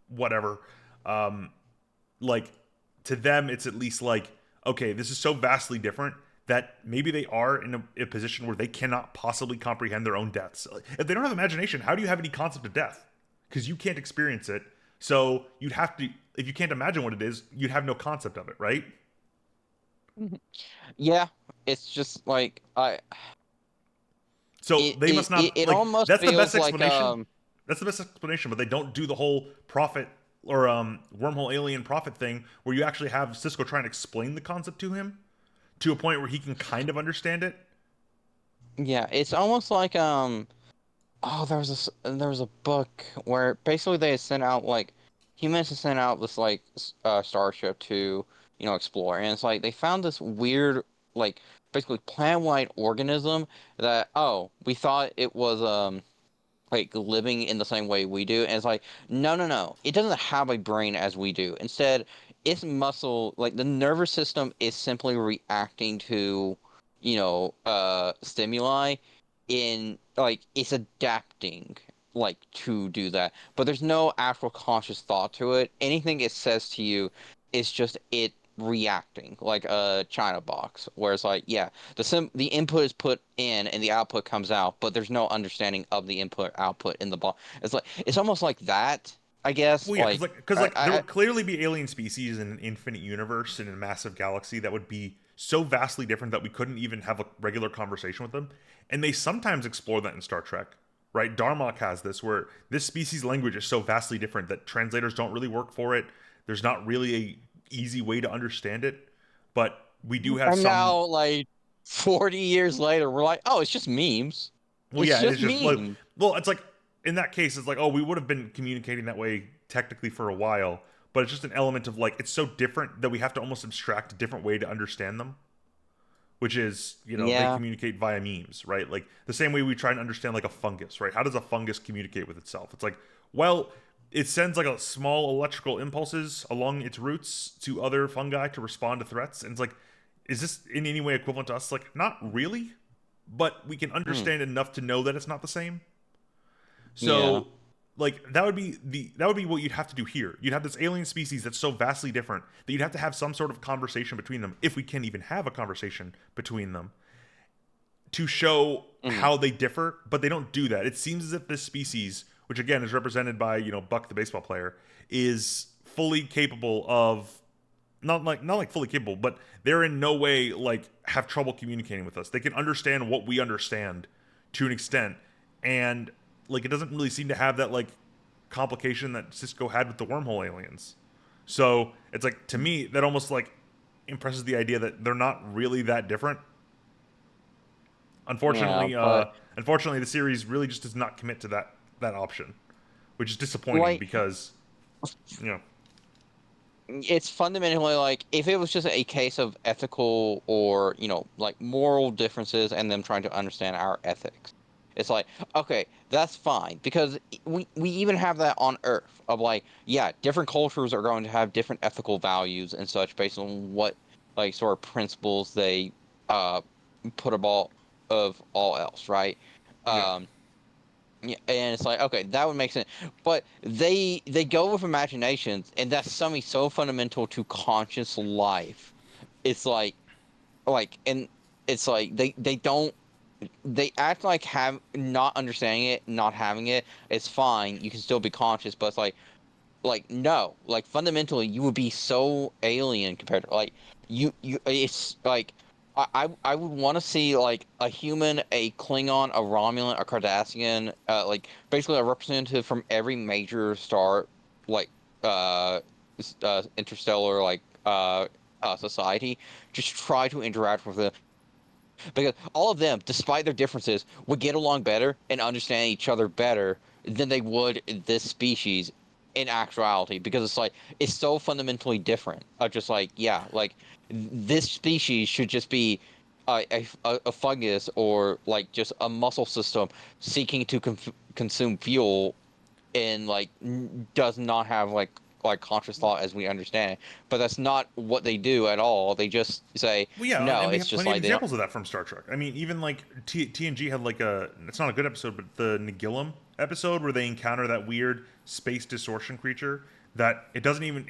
whatever. Like to them, it's at least like, okay, this is so vastly different that maybe they are in a position where they cannot possibly comprehend their own deaths. If they don't have imagination, how do you have any concept of death? Because you can't experience it. So you'd have to, if you can't imagine what it is, you'd have no concept of it, right? Mhm. Yeah, it's just like I So they must not it like almost that's the best feels like explanation. That's the best explanation, but they don't do the whole prophet or wormhole alien prophet thing where you actually have Cisco trying to explain the concept to him to a point where he can kind of understand it. yeah, it's almost like oh there was a book where basically they had sent out like humans had sent out this like starship to explore, and it's like they found this weird like basically plant-wide organism that we thought it was like living in the same way we do. And it's like, no, no, no. It doesn't have a brain as we do. Instead, its muscle, like the nervous system is simply reacting to, stimuli in like it's adapting like to do that. But there's no actual conscious thought to it. Anything it says to you is just it reacting like a China box, where it's like, yeah, the input is put in and the output comes out, but there's no understanding of the input output in the box. It's almost like that, I guess. Well, yeah, because there I would clearly be alien species in an infinite universe in a massive galaxy that would be so vastly different that we couldn't even have a regular conversation with them. And they sometimes explore that in Star Trek, right? Darmok has this where this species language is so vastly different that translators don't really work for it. There's not really a easy way to understand it, but we do have and some. now like 40 years later, we're like, oh, it's just memes. Well, It's yeah, it just is just like, memes. well, it's like in that case, it's like, oh, we would have been communicating that way technically for a while, but it's just an element of like it's so different that we have to almost abstract a different way to understand them, which is they Yeah. communicate via memes, right? Like the same way we try and understand like a fungus, right? How does a fungus communicate with itself? It's like, well, it sends like a small electrical impulses along its roots to other fungi to respond to threats, and it's like, is this in any way equivalent to us? Like, not really, but we can Hmm. understand enough to know that it's not the same. Yeah. So like that would be what you'd have to do here. You'd have this alien species that's so vastly different that you'd have to have some sort of conversation between them, if we can even have a conversation between them, to show Hmm. how they differ, but they don't do that. It seems as if this species, which again is represented by, Buck the baseball player, is fully capable of not like fully capable, but they're in no way like have trouble communicating with us. They can understand what we understand to an extent, and like it doesn't really seem to have that like complication that Cisco had with the wormhole aliens. So it's like, to me, that almost like impresses the idea that they're not really that different. Yeah, Unfortunately, but unfortunately, the series really just does not commit to that option, which is disappointing like because you know, it's fundamentally like if it was just a case of ethical or like moral differences and them trying to understand our ethics, it's like okay, that's fine because we even have that on Earth of like yeah, different cultures are going to have different ethical values and such based on what like sort of principles they uh put above of all else, right? yeah, um yeah, and it's like okay, that would make sense, but they go with imaginations, and that's something so fundamental to conscious life. It's and it's like they don't they act like have not understanding it, not having it. It's fine, you can still be conscious, but it's like no, like fundamentally you would be so alien compared to like you it's like I would want to see like a human, a Klingon, a Romulan, a Cardassian, like basically a representative from every major star, like uh, interstellar society, just try to interact with them because all of them, despite their differences, would get along better and understand each other better than they would this species in actuality. Because it's so fundamentally different. Just like yeah, like this species should just be a fungus or like just a muscle system seeking to consume fuel and like does not have like conscious thought as we understand it. But that's not what they do at all. They just say well, yeah, no. and we It's have just plenty of like they don't. examples of that from Star Trek. I mean, even like TNG had like a, it's not a good episode, but the Nagilum episode where they encounter that weird space distortion creature that it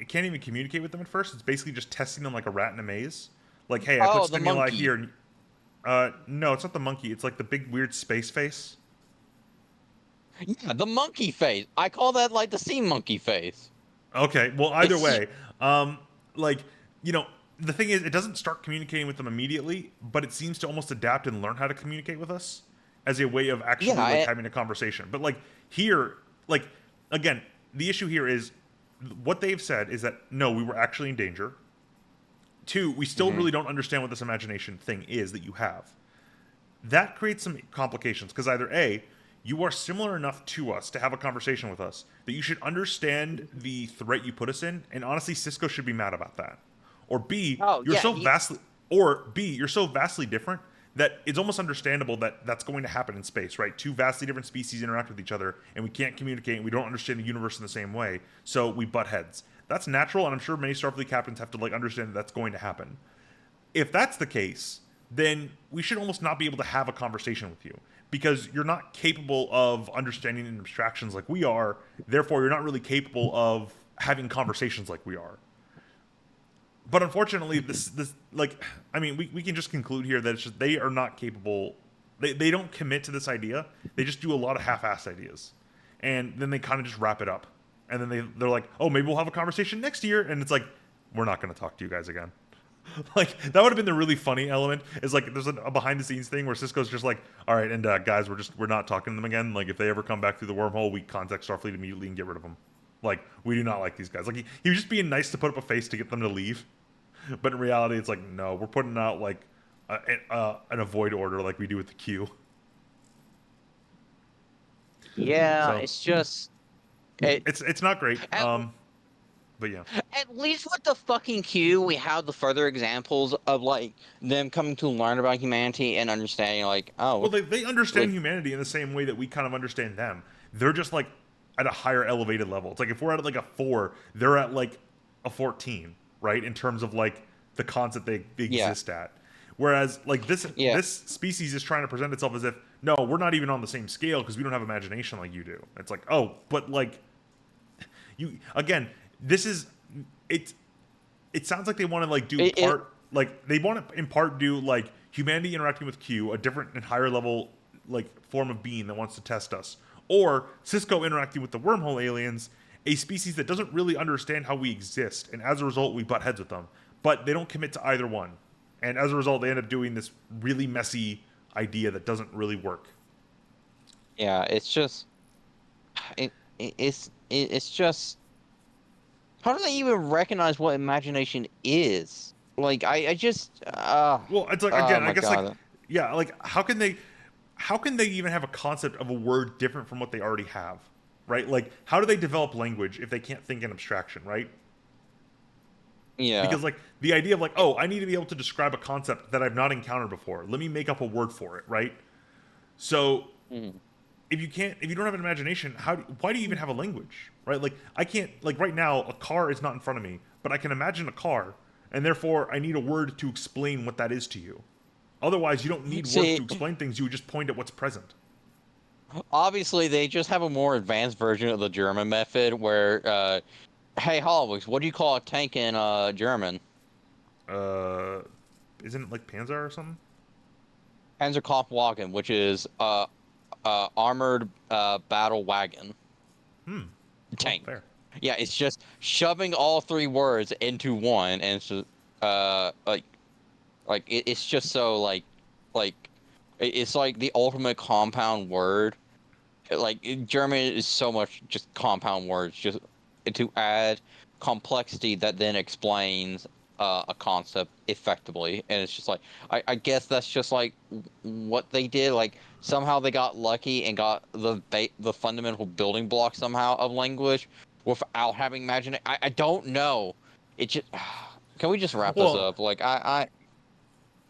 can't even communicate with them at first. It's basically just testing them like a rat in a maze. Like, hey, I put Oh, the stimuli monkey. here. And, no, it's not the monkey. It's like the big weird space face. Yeah, the monkey face. I call that like the sea monkey face. Okay, well, either It's way, um, like, you know, the thing is, it doesn't start communicating with them immediately, but it seems to almost adapt and learn how to communicate with us as a way of yeah, actually like having a conversation. But like here, like again, the issue here is what they've said is that no, we were actually in danger. Two, we still mhm. really don't understand what this imagination thing is that you have. That creates some complications because either A, you are similar enough to us to have a conversation with us that you should understand the threat you put us in, and honestly, Cisco should be mad about that. Or B, Oh you're yeah, so vastly, or B, you're so vastly different that it's almost understandable that that's going to happen in space, right? Two vastly different species interact with each other, and we can't communicate, and we don't understand the universe in the same way, so we butt heads. That's natural, and I'm sure many Starfleet captains have to like understand that that's going to happen. If that's the case, then we should almost not be able to have a conversation with you because you're not capable of understanding abstractions like we are. Therefore, you're not really capable of having conversations like we are. But unfortunately, this like, I mean, we can just conclude here that it's just they are not capable. They don't commit to this idea. They just do a lot of half-assed ideas, and then they kind of just wrap it up. And then they're like, oh, maybe we'll have a conversation next year. And it's like, we're not going to talk to you guys again. Like that would have been the really funny element. Is like there's a behind the scenes thing where Cisco's just like, all right, and guys, we're not talking to them again. Like if they ever come back through the wormhole, we contact Starfleet immediately and get rid of them. Like we do not like these guys. Like he was just being nice to put up a face to get them to leave, but in reality, it's like no, we're putting out like an avoid order like we do with the queue. yeah. So It's just it. it's not great. At, But yeah. at least with the fucking Q, we have the further examples of like them coming to learn about humanity and understanding like Well, oh they understand like humanity in the same way that we kind of understand them. They're just like at a higher elevated level. It's like if we're at like a 4, they're at like a 14, right? In terms of like the concept they yeah, exist at. Whereas like yeah. this species is trying to present itself as if no, we're not even on the same scale because we don't have imagination like you do. It's like, "Oh, but like you again, this is it it sounds like they want to like do It part like they want to in part do like humanity interacting with Q, a different and higher level like form of being that wants to test us, or Cisco interacting with the wormhole aliens, a species that doesn't really understand how we exist, and as a result, we butt heads with them. But they don't commit to either one, and as a result, they end up doing this really messy idea that doesn't really work. yeah. It's just it's just how do they even recognize what imagination is? Like I just Well, it's like oh again, I my guess like god. yeah, like how can they even have a concept of a word different from what they already have? Right? Like how do they develop language if they can't think in abstraction, right? Yeah. Because like the idea of like, oh, I need to be able to describe a concept that I've not encountered before. Let me make up a word for it, right? So Mhm. if you don't have an imagination, why do you even have a language, right? Like I can't like right now a car is not in front of me, but I can imagine a car, and therefore I need a word to explain what that is to you. Otherwise, you don't need words See, to explain things. You would just point at what's present. obviously they just have a more advanced version of the German method where hey Hollis, what do you call a tank in German? Uh, isn't it like Panzer or something? Panzerkampfwagen, which is armored battle wagon Hmm. Well, tank. fair. Yeah, it's just shoving all three words into one, and it's just, it's just so like it's like the ultimate compound word. Like German is so much just compound words, just to add complexity that then explains a concept effectively, and it's just like I guess that's just like what they did. Like somehow they got lucky and got the fundamental building block somehow of language without having imagination. I don't know. It just can we just wrap this Well, up? Like I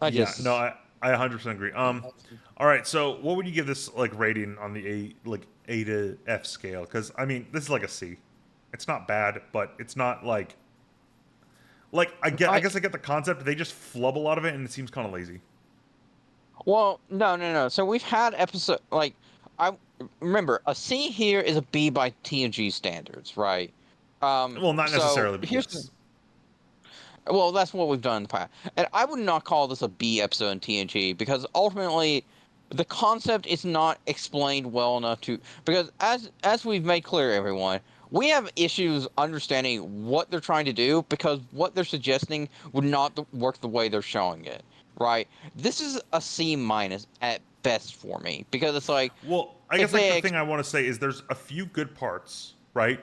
yeah. No, just I 100% agree. All right. So, what would you give this like rating on the A to F scale? Because I mean, this is like a C. It's not bad, but it's not like I I guess I get the concept. They just flub a lot of it, and it seems kind of lazy. Well, no. So we've had episode like I remember a C here is a B by TNG standards, right? Well, not So necessarily, but here's yes. well, that's what we've done in the past, and I would not call this a B episode in TNG because ultimately the concept is not explained well enough to because as we've made clear, everyone. We have issues understanding what they're trying to do because what they're suggesting would not work the way they're showing it, right? This is a C minus at best for me because it's like Well, I if guess like the they thing I want to say is there's a few good parts, right?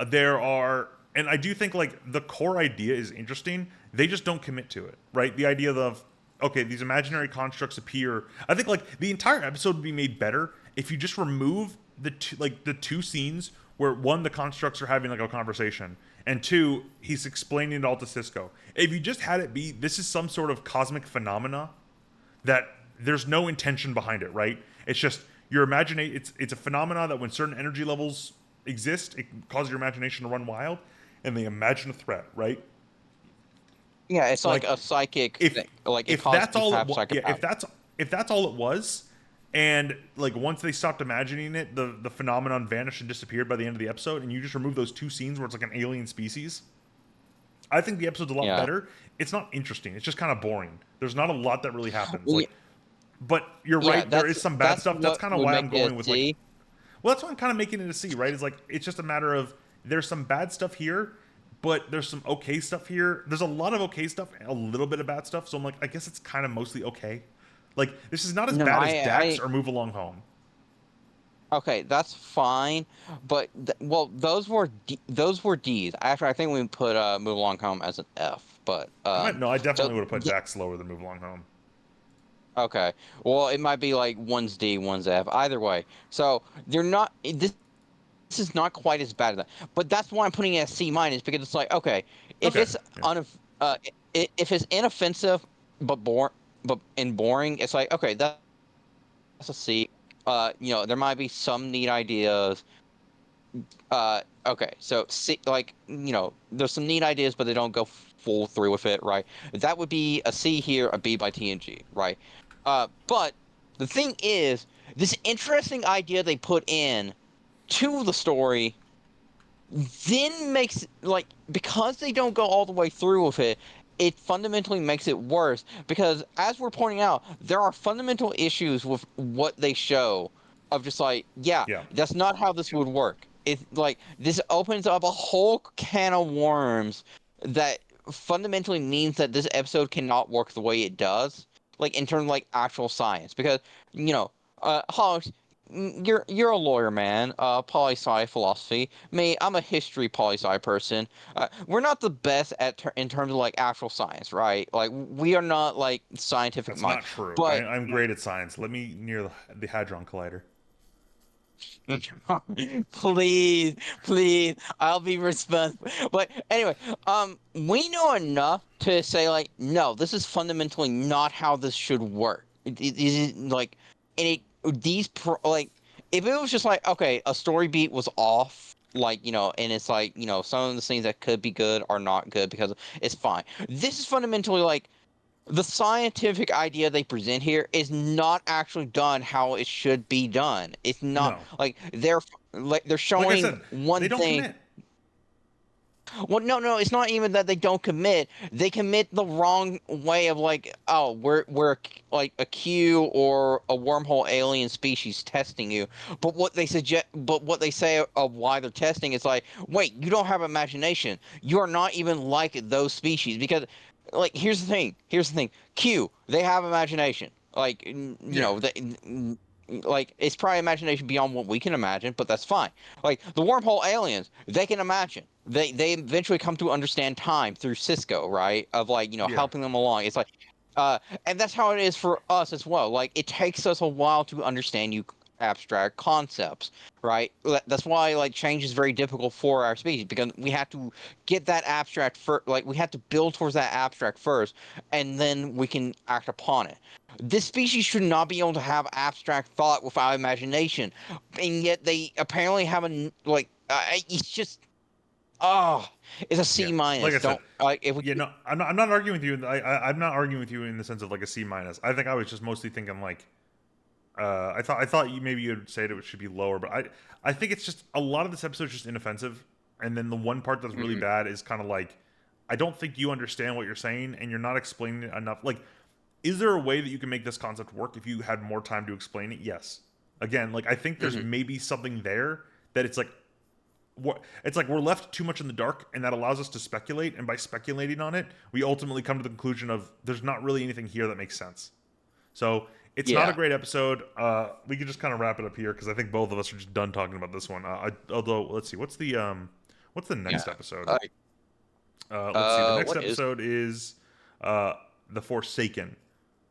There are, and I do think like the core idea is interesting. They just don't commit to it, right? The idea of okay, these imaginary constructs appear. I think like the entire episode would be made better if you just remove the two scenes where one the constructs are having like a conversation and two he's explaining it all to Cisco. If you just had it be this is some sort of cosmic phenomena that there's no intention behind it, right? It's just your imagination. It's a phenomena that when certain energy levels exist, it causes your imagination to run wild, and they imagine a threat, right? yeah, it's like Like a psychic if thing. Like it if causes that's you to all it have was, psychic yeah, powers. if that's all it was, and like once they stopped imagining it, the phenomenon vanished and disappeared by the end of the episode, and you just remove those two scenes where it's like an alien species. I think the episode's a lot Yeah. better. It's not interesting. It's just kind of boring. There's not a lot that really happens. Well, Like but you're yeah, right. There is some bad that's stuff. That's what kind of would why make I'm it going a with like. C. Well, that's why I'm kind of making it a C. Right? It's like it's just a matter of there's some bad stuff here, but there's some okay stuff here. There's a lot of okay stuff, and a little bit of bad stuff. So I'm like, I guess it's kind of mostly okay. Like this is not as No, bad as Dax I or Move Along Home. okay, that's fine, but well, those were D's. Actually, I think we put Move Along Home as an F, but I might no. I so definitely would have put Dax lower than Move Along Home. okay. Well, it might be like one's D, one's F. Either way, so they're not. This is not quite as bad as that, but that's why I'm putting it as C minus because it's like okay, if Okay. it's Yeah. un if it's inoffensive but and boring, it's like okay, that's a C. There might be some neat ideas. Okay, so see, like there's some neat ideas, but they don't go full through with it, right? That would be a C here, a B by TNG, right? But the thing is, this interesting idea they put in to the story then makes like because they don't go all the way through with it, it fundamentally makes it worse because as we're pointing out, there are fundamental issues with what they show of just like, yeah, Yeah. that's not how this would work. It's like this opens up a whole can of worms that fundamentally means that this episode cannot work the way it does, like in terms of like actual science. Because, Hawks, you're a lawyer, man. Poli sci philosophy. Me, I'm a history poli sci person. We're not the best in terms of like actual science, right? Like we are not like scientific That's mind, not true. but I'm great at science. Let me near the Hadron Collider. please, please, I'll be responsible. But anyway, we know enough to say like, no, this is fundamentally not how this should work. It is like, and like, if it was just like, okay, a story beat was off, like and it's like some of the things that could be good are not good because it's fine. This is fundamentally like the scientific idea they present here is not actually done how it should be done. It's not No, like they're like I showing said, they one don't thing. commit. Well, no, it's not even that they don't commit. They commit the wrong way of like, oh, we're like a Q or a wormhole alien species testing you. But what they say of why they're testing is like, wait, you don't have imagination. You are not even like those species because, like, here's the thing. Q, they have imagination. Like, Yeah, like it's probably imagination beyond what we can imagine, but that's fine. Like the wormhole aliens, they can imagine. They eventually come to understand time through Cisco, right? Of like yeah, helping them along. It's like, and that's how it is for us as well. Like it takes us a while to understand you abstract concepts, right? That's why like change is very difficult for our species because we have to get that abstract first. Like we have to build towards that abstract first, and then we can act upon it. This species should not be able to have abstract thought without imagination, and yet they apparently have a like. It's just oh, it's a yeah. C Like minus. I said, Don't like if we. yeah. No, I'm not arguing with you. I'm not arguing with you in the sense of like a C minus. I think I was just mostly thinking like, I thought you maybe you'd say it should be lower, but I think it's just a lot of this episode is just inoffensive, and then the one part that's really Mhm, bad is kind of like, I don't think you understand what you're saying, and you're not explaining it enough. Like, is there a way that you can make this concept work if you had more time to explain it? Yes. Again, like I think there's mhm. maybe something there that it's like we're left too much in the dark, and that allows us to speculate. And by speculating on it, we ultimately come to the conclusion of there's not really anything here that makes sense. So it's not a Yeah, great episode. We could just kind of wrap it up here because I think both of us are just done talking about this one. Although let's see, what's the next yeah. episode? Like, Let's see. The next what is? episode is uh, the Forsaken,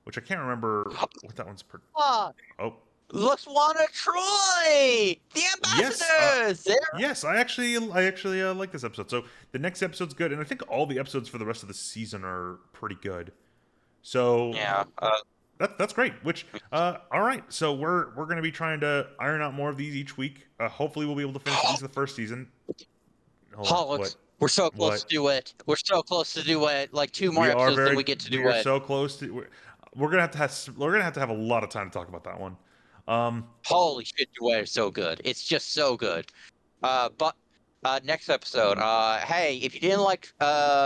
which I can't remember what that one's. Ah, Oh, Luxwana Troy, the yes. ambassadors. There. Yes, I actually like this episode. So the next episode's good, and I think all the episodes for the rest of the season are pretty good. So Yeah. that's great. Which all right. So we're gonna be trying to iron out more of these each week. Hopefully we'll be able to finish at least the first season. Hold on. What? Pollux. We're so close What? to do it. We're so close to do it. Like two more We are episodes, then very we get to we do are it. so close to. We're gonna have to have a lot of time to talk about that one. Um, Holy shit, Duet is so good. It's just so good. But next episode. Hey, if you didn't like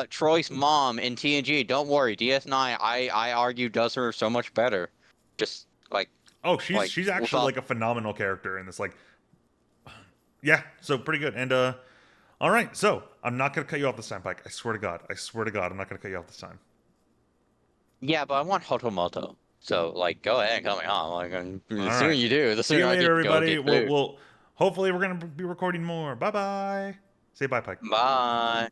Troy's mom in TNG, don't worry. DS9, I argue does her so much better. Just oh, like she's actually without. like a phenomenal character in this. Like, yeah, so pretty good. And all right, so I'm not gonna cut you off this time, Pike. I swear to God. I swear to God, I'm not gonna cut you off this time. Yeah, but I want Hotomoto. So like, go ahead and cut me off. Like, the All sooner right. you do, the See you sooner I later, get to go everybody. get food. Hopefully we're gonna be recording more. Bye bye. Say bye, Pike. Bye.